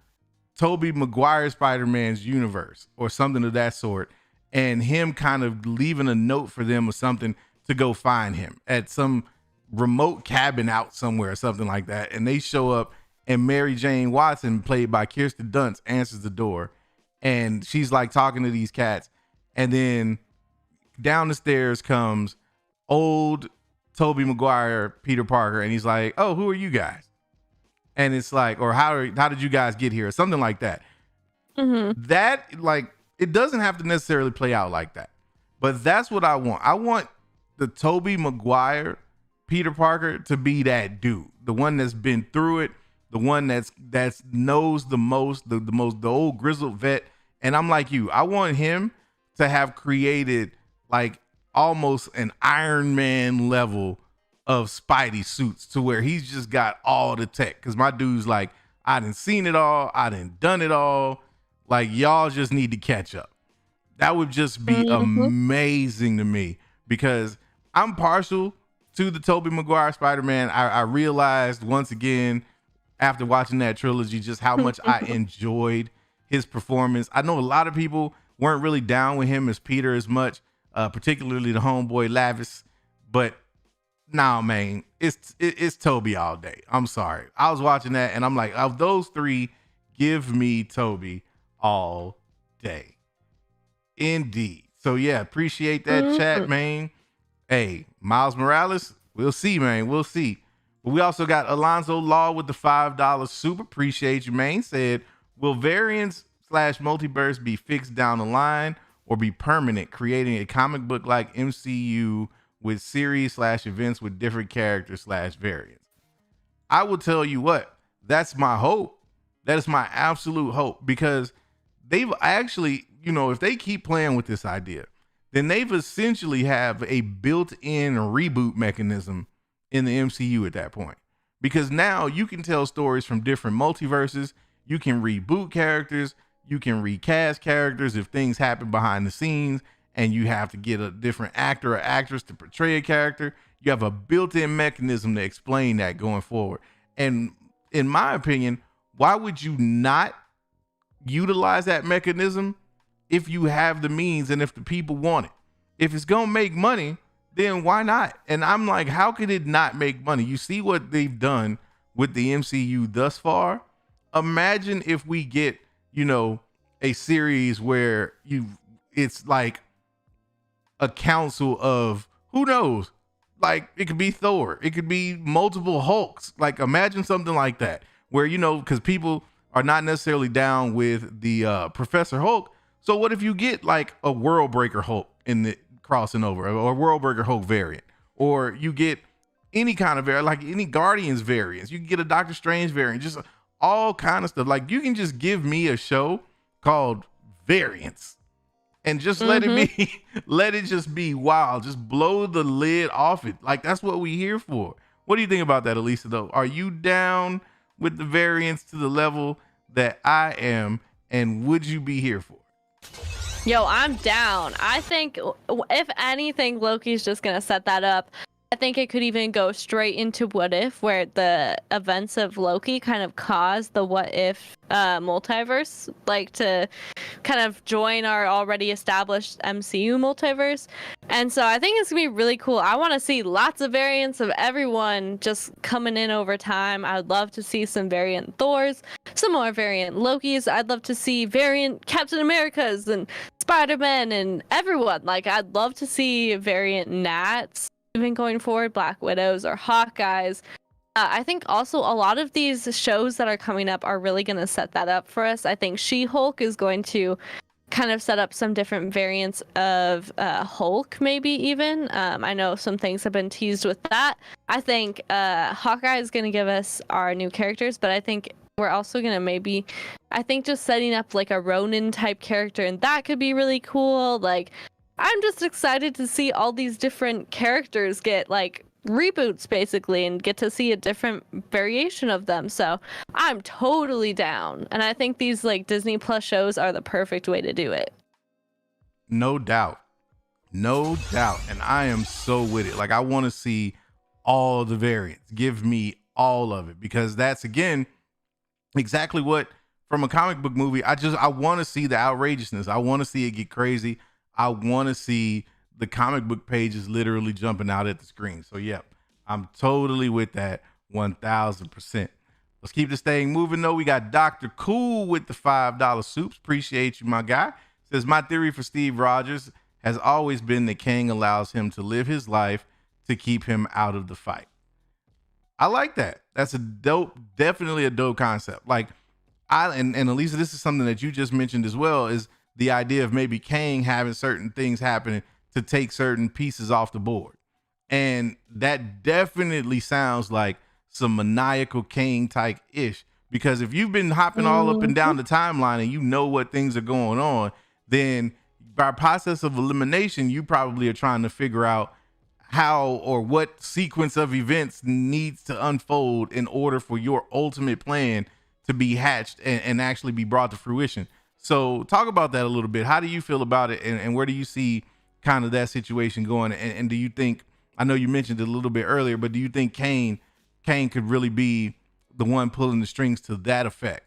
Tobey Maguire Spider-Man's universe or something of that sort, and him kind of leaving a note for them or something to go find him at some remote cabin out somewhere or something like that, and they show up, and Mary Jane Watson, played by Kirsten Dunst, answers the door, and she's like talking to these cats, and then down the stairs comes old Tobey Maguire, Peter Parker, and he's like, oh, who are you guys? And it's like, or how did you guys get here? Or something like that. Mm-hmm. That, like, it doesn't have to necessarily play out like that, but that's what I want. I want the Tobey Maguire Peter Parker to be that dude, the one that's been through it, the one that's knows the most, the old grizzled vet. And I'm like you, I want him to have created like almost an Iron Man level of Spidey suits to where he's just got all the tech. Cause my dude's like, I done seen it all. I done it all. Like, y'all just need to catch up. That would just be amazing to me, because I'm partial to the Tobey Maguire Spider-Man. I realized once again, after watching that trilogy, just how much I enjoyed his performance. I know a lot of people weren't really down with him as Peter as much, particularly the homeboy Lavis, but nah, man, it's Toby all day. I'm sorry. I was watching that and I'm like, of those three, give me Toby all day. Indeed. So yeah, appreciate that chat, man. Hey, Miles Morales, we'll see, man. We'll see. But we also got Alonzo Law with the $5 super. Appreciate you, man. Said, will variants/multiverse be fixed down the line or be permanent, creating a comic book like MCU with series/events with different characters/variants? I will tell you what, that's my hope. That is my absolute hope, because they've actually, if they keep playing with this idea, then they've essentially have a built-in reboot mechanism in the MCU at that point, because now you can tell stories from different multiverses. You can reboot characters. You can recast characters if things happen behind the scenes and you have to get a different actor or actress to portray a character. You have a built-in mechanism to explain that going forward. And in my opinion, why would you not utilize that mechanism if you have the means and if the people want it? If it's going to make money, then why not? And I'm like, how could it not make money? You see what they've done with the MCU thus far. Imagine if we get, a series where it's like a council of, who knows? Like, it could be Thor. It could be multiple Hulks. Like, imagine something like that where, because people are not necessarily down with the Professor Hulk. So what if you get like a World Breaker Hulk in the crossing over, or World Breaker Hulk variant, or you get any kind of variant, like any Guardians variants. You can get a Doctor Strange variant, just all kind of stuff. Like, you can just give me a show called Variants and just let it be, let it just be wild. Just blow the lid off it. Like, that's what we here for. What do you think about that, Elisa, though? Are you down with the variants to the level that I am? And would you be here for it? Yo, I'm down. I think if anything, Loki's just gonna set that up. I think it could even go straight into What If, where the events of Loki kind of caused the What If multiverse, like to kind of join our already established MCU multiverse. And so I think it's gonna be really cool. I want to see lots of variants of everyone just coming in over time. I would love to see some variant Thors, some more variant Lokis. I'd love to see variant Captain Americas and Spider-Man and everyone. Like, I'd love to see variant Nats even going forward, Black Widows or Hawkeyes. I think also a lot of these shows that are coming up are really going to set that up for us. I think She-Hulk is going to kind of set up some different variants of Hulk, maybe even. I know some things have been teased with that. I think Hawkeye is going to give us our new characters, but I think we're also going to just setting up like a Ronin type character, and that could be really cool. Like, I'm just excited to see all these different characters get like reboots basically and get to see a different variation of them. So I'm totally down. And I think these like Disney Plus shows are the perfect way to do it. No doubt. No doubt. And I am so with it. Like, I want to see all the variants. Give me all of it, because that's, again, exactly what, from a comic book movie, I want to see the outrageousness. I want to see it get crazy. I want to see the comic book pages literally jumping out at the screen. So, yeah, I'm totally with that 1000%. Let's keep this thing moving, though. We got Dr. Cool with the $5 soups. Appreciate you, my guy. Says, my theory for Steve Rogers has always been that Kang allows him to live his life to keep him out of the fight. I like that. That's definitely a dope concept. Like, and Elisa, this is something that you just mentioned as well, is the idea of maybe Kang having certain things happening to take certain pieces off the board. And that definitely sounds like some maniacal Kang type ish, because if you've been hopping all up and down the timeline and you know what things are going on, then by process of elimination, you probably are trying to figure out how or what sequence of events needs to unfold in order for your ultimate plan to be hatched and actually be brought to fruition. So talk about that a little bit. How do you feel about it, and where do you see kind of that situation going? And do you think, I know you mentioned it a little bit earlier, but do you think Kang could really be the one pulling the strings to that effect?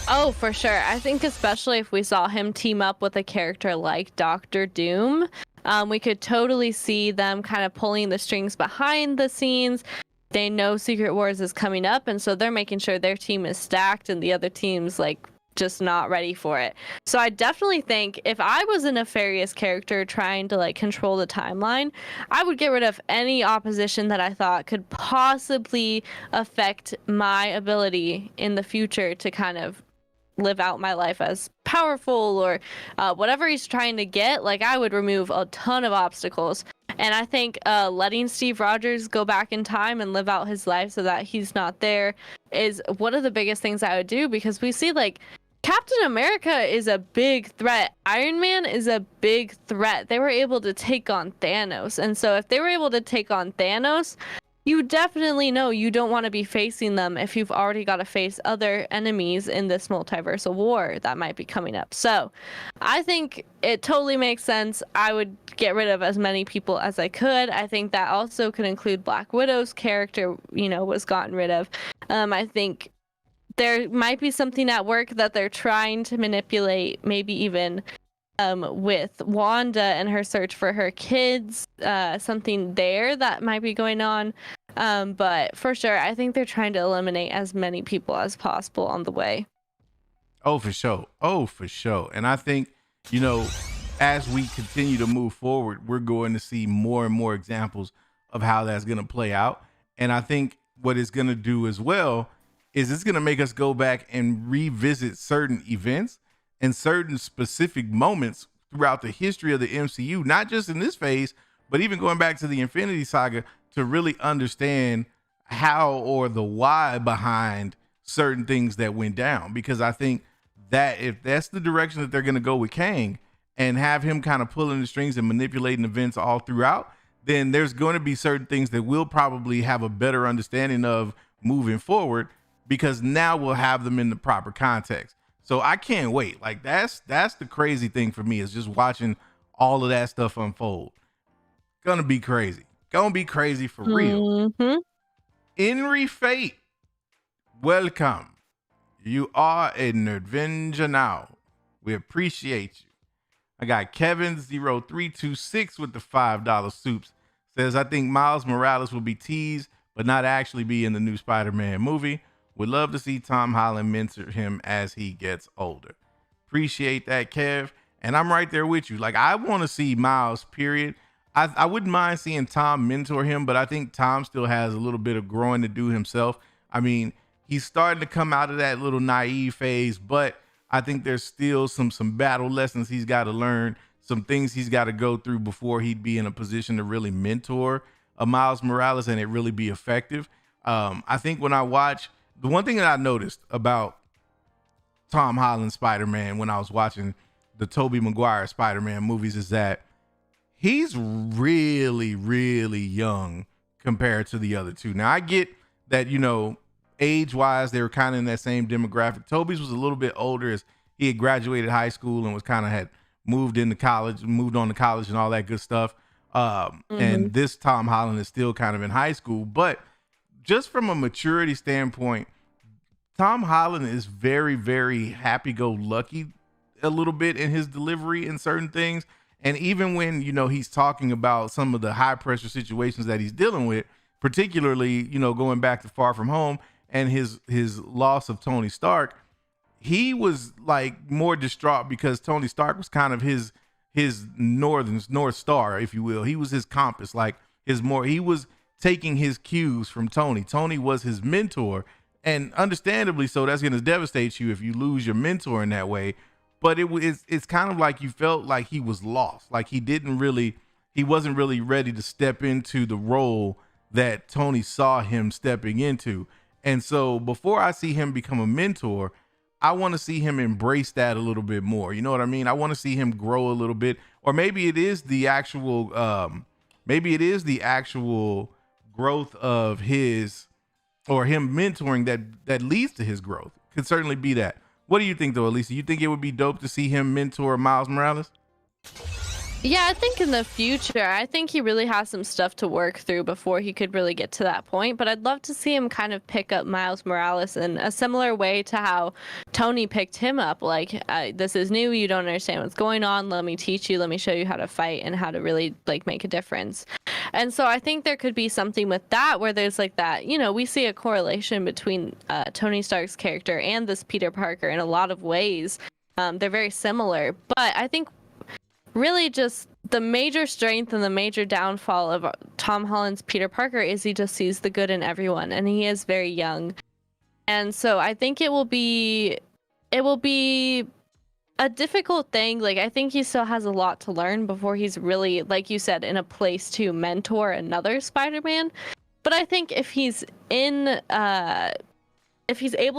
Oh, for sure. I think especially if we saw him team up with a character like Doctor Doom, we could totally see them kind of pulling the strings behind the scenes. They know Secret Wars is coming up, and so they're making sure their team is stacked and the other team's like just not ready for it. So I definitely think if I was a nefarious character trying to like control the timeline, I would get rid of any opposition that I thought could possibly affect my ability in the future to kind of live out my life as powerful or whatever he's trying to get. Like, I would remove a ton of obstacles. And I think letting Steve Rogers go back in time and live out his life so that he's not there is one of the biggest things I would do, because we see like Captain America is a big threat. Iron Man is a big threat. They were able to take on Thanos. And so if they were able to take on Thanos, you definitely know you don't want to be facing them if you've already got to face other enemies in this multiversal war that might be coming up. So I think it totally makes sense. I would get rid of as many people as I could. I think that also could include Black Widow's character, was gotten rid of. I think there might be something at work that they're trying to manipulate, maybe even with Wanda and her search for her kids, something there that might be going on. But for sure, I think they're trying to eliminate as many people as possible on the way. Oh, for sure. And I think, as we continue to move forward, we're going to see more and more examples of how that's going to play out. And I think what it's going to do as well is it's going to make us go back and revisit certain events and certain specific moments throughout the history of the MCU, not just in this phase, but even going back to the Infinity Saga, to really understand how or the why behind certain things that went down. Because I think that if that's the direction that they're going to go with Kang and have him kind of pulling the strings and manipulating events all throughout, then there's going to be certain things that we'll probably have a better understanding of moving forward, because now we'll have them in the proper context. So I can't wait. Like that's the crazy thing for me, is just watching all of that stuff unfold. Gonna be crazy. Gonna be crazy for real. Mm-hmm. Henry Fate, welcome. You are a Nerdvenger now. We appreciate you. I got Kevin0326 with the $5 soups. Says, I think Miles Morales will be teased, but not actually be in the new Spider-Man movie. Would love to see Tom Holland mentor him as he gets older. Appreciate that, Kev. And I'm right there with you. Like, I want to see Miles, period. I wouldn't mind seeing Tom mentor him, but I think Tom still has a little bit of growing to do himself. I mean, he's starting to come out of that little naive phase, but I think there's still some battle lessons he's got to learn, some things he's got to go through before he'd be in a position to really mentor a Miles Morales and it really be effective. I think when I watch, the one thing that I noticed about Tom Holland's Spider-Man when I was watching the Tobey Maguire Spider-Man movies is that he's really, really young compared to the other two. Now, I get that, you know, age-wise, they were kind of in that same demographic. Tobey's was a little bit older, as he had graduated high school and was kind of had moved on to college and all that good stuff. And this Tom Holland is still kind of in high school. But just from a maturity standpoint, Tom Holland is very, very happy-go-lucky a little bit in his delivery in certain things. And even when, you know, he's talking about some of the high-pressure situations that he's dealing with, particularly, you know, going back to Far From Home, and his loss of Tony Stark, he was like more distraught because Tony Stark was kind of his North Star, if you will. He was his compass, like he was taking his cues from Tony. Tony was his mentor, and understandably so, that's going to devastate you if you lose your mentor in that way. But it's kind of like you felt like he was lost, like he wasn't really ready to step into the role that Tony saw him stepping into. And so before I see him become a mentor, I want to see him embrace that a little bit more. You know what I mean? I want to see him grow a little bit, or maybe it is the actual growth of his, or him mentoring that leads to his growth. Could certainly be that. What do you think though, Elisa? You think it would be dope to see him mentor Miles Morales? Yeah, I think in the future, I think he really has some stuff to work through before he could really get to that point. But I'd love to see him kind of pick up Miles Morales in a similar way to how Tony picked him up. Like, this is new. You don't understand what's going on. Let me teach you. Let me show you how to fight and how to really like make a difference. And so I think there could be something with that where there's like that, you know, we see a correlation between Tony Stark's character and this Peter Parker in a lot of ways. They're very similar. But I think really just the major strength and the major downfall of Tom Holland's Peter Parker is he just sees the good in everyone, and he is very young. And so I think it will be a difficult thing. Like, I think he still has a lot to learn before he's really, like you said, in a place to mentor another Spider-Man. But I think if he's able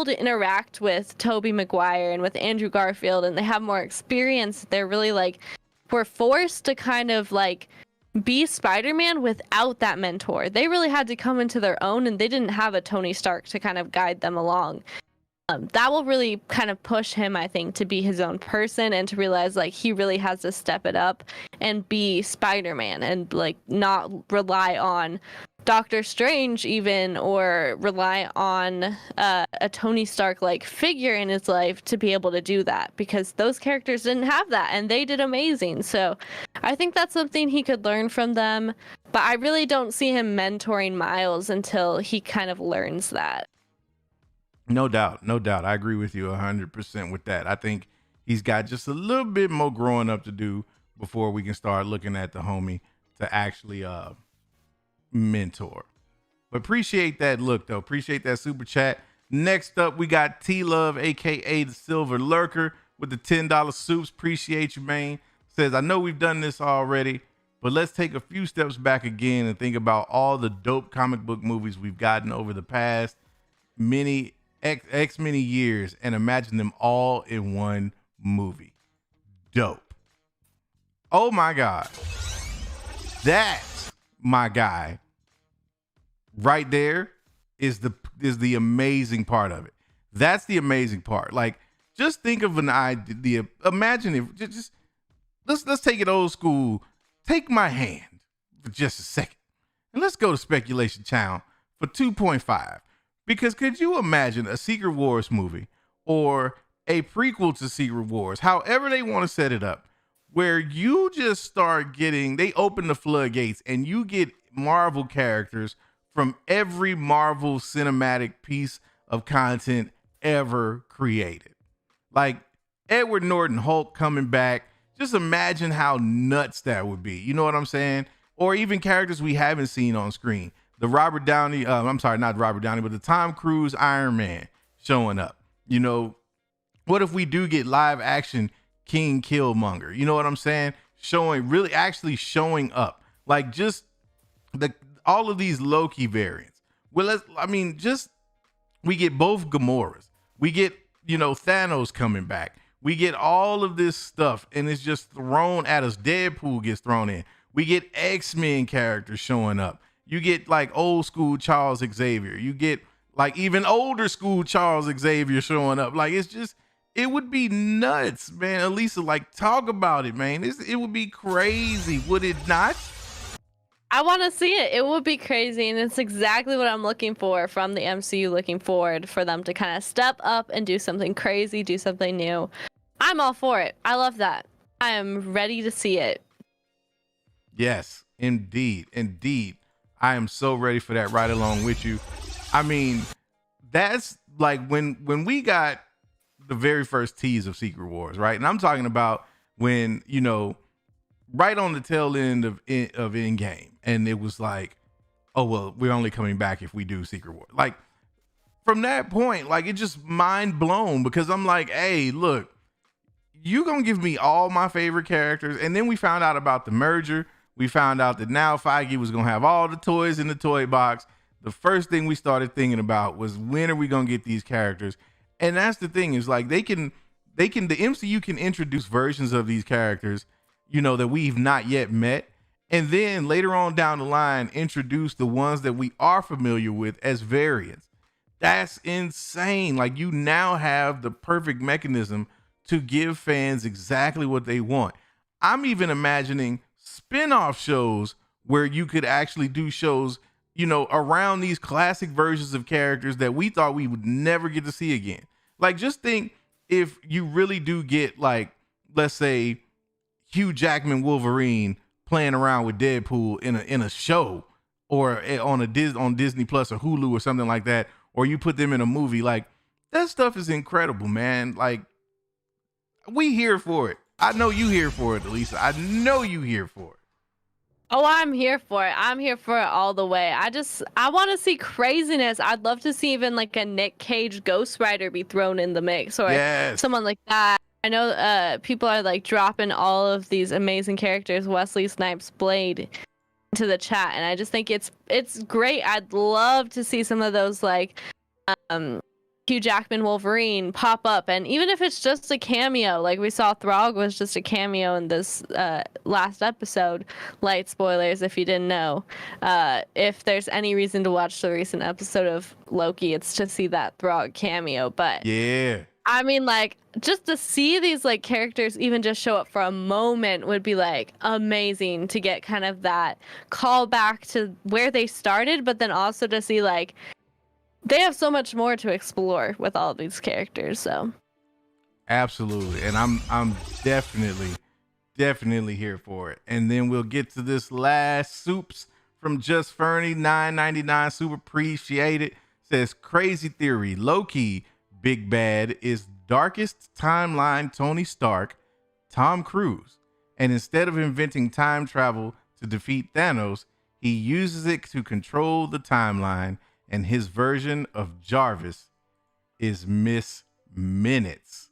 to interact with Tobey Maguire and with Andrew Garfield, and they have more experience, they're really like, were forced to kind of like be Spider-Man without that mentor. They really had to come into their own, and they didn't have a Tony Stark to kind of guide them along. That will really kind of push him, I think, to be his own person and to realize like he really has to step it up and be Spider-Man and like not rely on Doctor Strange even, or rely on a Tony Stark like figure in his life to be able to do that, because those characters didn't have that and they did amazing. So I think that's something he could learn from them, but I really don't see him mentoring Miles until he kind of learns that. No doubt. I agree with you 100% with that. I think he's got just a little bit more growing up to do before we can start looking at the homie to actually mentor. But appreciate that look though. Appreciate that super chat. Next up, we got T Love, aka the Silver Lurker, with the $10 soups. Appreciate you, man. Says, I know we've done this already, but let's take a few steps back again and think about all the dope comic book movies we've gotten over the past. Many X many years and imagine them all in one movie. Dope. Oh my God. That, my guy, right there is the amazing part of it. That's the amazing part. Like, just think of an idea. Imagine if just let's take it old school. Take my hand for just a second, and let's go to Speculation Channel for 2.5. Because could you imagine a Secret Wars movie or a prequel to Secret Wars, however they want to set it up, where you just start getting, they open the floodgates and you get Marvel characters from every Marvel cinematic piece of content ever created. Like Edward Norton Hulk coming back. Just imagine how nuts that would be. You know what I'm saying? Or even characters we haven't seen on screen. The Robert Downey, I'm sorry, not Robert Downey, but the Tom Cruise Iron Man showing up. You know, what if we do get live action King Killmonger? You know what I'm saying? Actually showing up. Like just all of these Loki variants. Well, we get both Gamoras. We get, Thanos coming back. We get all of this stuff and it's just thrown at us. Deadpool gets thrown in. We get X-Men characters showing up. You get like old school Charles Xavier. You get like even older school Charles Xavier showing up. Like it would be nuts, man. Elisa, like talk about it, man. It would be crazy, would it not? I want to see it. It would be crazy, and it's exactly what I'm looking for from the MCU, looking forward for them to kind of step up and do something crazy, do something new. I'm all for it. I love that. I am ready to see it. Yes, indeed. Indeed. I am so ready for that right along with you. I mean, that's like when we got the very first tease of Secret Wars, right? And I'm talking about when, right on the tail end of Endgame. And it was like, oh, well, we're only coming back if we do Secret Wars. Like, from that point, like, it just mind blown because I'm like, hey, look, you gonna give me all my favorite characters. And then we found out about the merger. We found out that now Feige was gonna have all the toys in the toy box. The first thing we started thinking about was, when are we gonna get these characters? And that's the thing, is like the MCU can introduce versions of these characters, that we've not yet met. And then later on down the line, introduce the ones that we are familiar with as variants. That's insane. Like, you now have the perfect mechanism to give fans exactly what they want. I'm even imagining spin-off shows where you could actually do shows, around these classic versions of characters that we thought we would never get to see again. Like, just think if you really do get, like, let's say Hugh Jackman Wolverine playing around with Deadpool in a show, or on Disney Plus or Hulu or something like that, or you put them in a movie. Like, that stuff is incredible, man. Like, we here for it. I know you here for it, Elisa. I know you here for it. Oh, I'm here for it. I'm here for it all the way. I want to see craziness. I'd love to see even like a Nick Cage Ghost Rider be thrown in the mix, or someone like that. I know people are like dropping all of these amazing characters, Wesley Snipes, Blade, into the chat, and I just think it's great. I'd love to see some of those like Hugh Jackman Wolverine pop up, and even if it's just a cameo, like we saw Throg was just a cameo in this last episode. Light spoilers if you didn't know. If there's any reason to watch the recent episode of Loki, it's to see that Throg cameo. But yeah, I mean, like, just to see these like characters even just show up for a moment would be like amazing, to get kind of that call back to where they started, but then also to see like they have so much more to explore with all of these characters. So absolutely. And I'm definitely here for it. And then we'll get to this last soups from Just Fernie, $9.99, super appreciated. Says, crazy theory, Loki big bad is darkest timeline Tony Stark, Tom Cruise, and instead of inventing time travel to defeat Thanos, he uses it to control the timeline, and his version of Jarvis is Miss Minutes.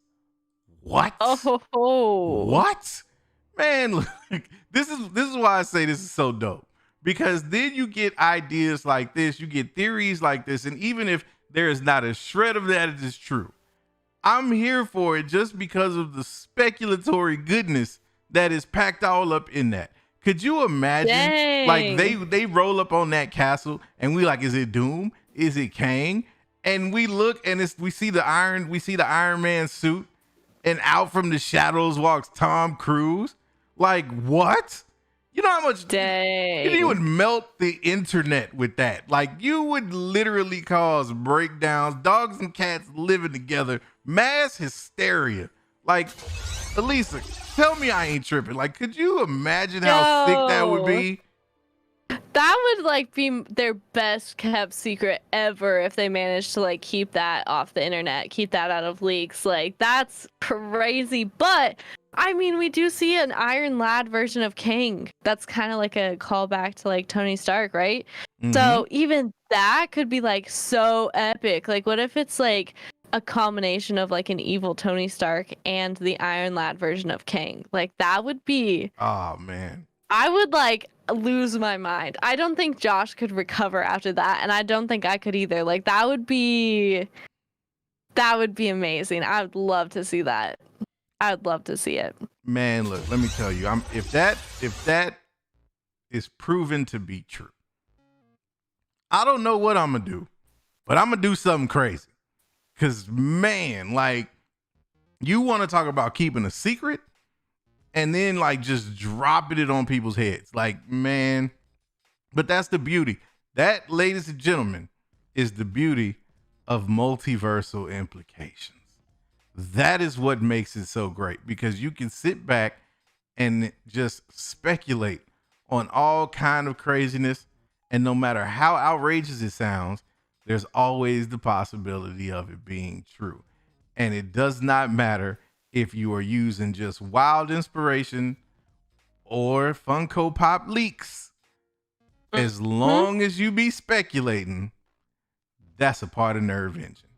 What? Oh, what? Man, look, this is why I say this is so dope, because then you get ideas like this, you get theories like this, and even if There is not a shred of that is true. I'm here for it just because of the speculatory goodness that is packed all up in that. Could you imagine? Dang. Like they roll up on that castle and we like, is it Doom? Is it Kang? And we look and we see the Iron Man suit, and out from the shadows walks Tom Cruise. Like, what? You know how much you would melt the internet with that. Like, you would literally cause breakdowns, dogs and cats living together, mass hysteria. Like, Elisa, tell me I ain't tripping. Like, could you imagine how sick that would be? That would like be their best kept secret ever if they managed to like keep that off the internet, keep that out of leaks. Like, that's crazy. But I mean, we do see an Iron Lad version of Kang. That's kind of like a callback to like Tony Stark, right? Mm-hmm. So even that could be like so epic. Like, what if it's like a combination of like an evil Tony Stark and the Iron Lad version of Kang? Like, that would be. Oh man. I would like lose my mind. I don't think Josh could recover after that, and I don't think I could either. Like, that would be amazing. I would love to see that. I would love to see it. Man, look, let me tell you, if that is proven to be true, I don't know what I'm gonna do, but I'm gonna do something crazy. Cause man, like, you want to talk about keeping a secret and then like just dropping it on people's heads. Like, man, but that's the beauty. That, ladies and gentlemen, is the beauty of multiversal implications. That is what makes it so great, because you can sit back and just speculate on all kind of craziness, and no matter how outrageous it sounds, there's always the possibility of it being true. And it does not matter if you are using just wild inspiration or Funko Pop leaks. As long as you be speculating, that's a part of Nerve Engine.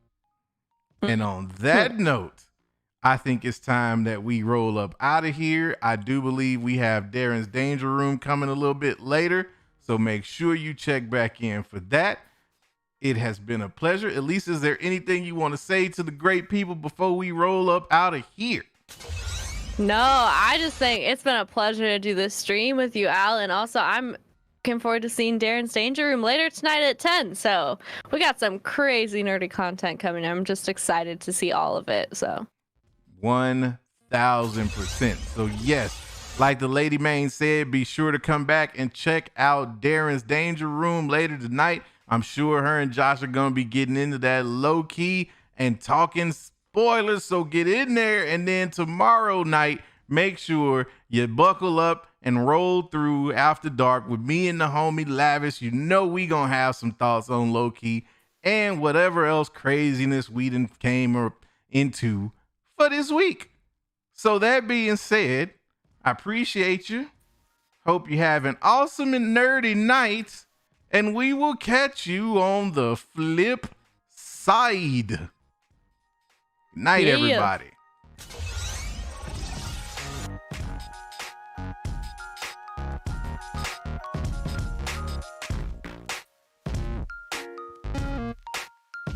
And on that note, I think it's time that we roll up out of here. I do believe we have Darren's Danger Room coming a little bit later, so make sure you check back in for that. It has been a pleasure. Elisa, is there anything you want to say to the great people before we roll up out of here? No, I just think it's been a pleasure to do this stream with you, Al, and also I'm looking forward to seeing Darren's Danger Room later tonight at 10. So we got some crazy nerdy content coming. I'm just excited to see all of it. So 1000%. So yes, like the Lady Main said, be sure to come back and check out Darren's Danger Room later tonight. I'm sure her and Josh are going to be getting into that Loki and talking spoilers. So get in there. And then tomorrow night, make sure you buckle up and roll through After Dark with me and the homie Lavish. You know we gonna have some thoughts on Loki and whatever else craziness we done came into for this week. So that being said, I appreciate you. Hope you have an awesome and nerdy night, and we will catch you on the flip side. Night, everybody.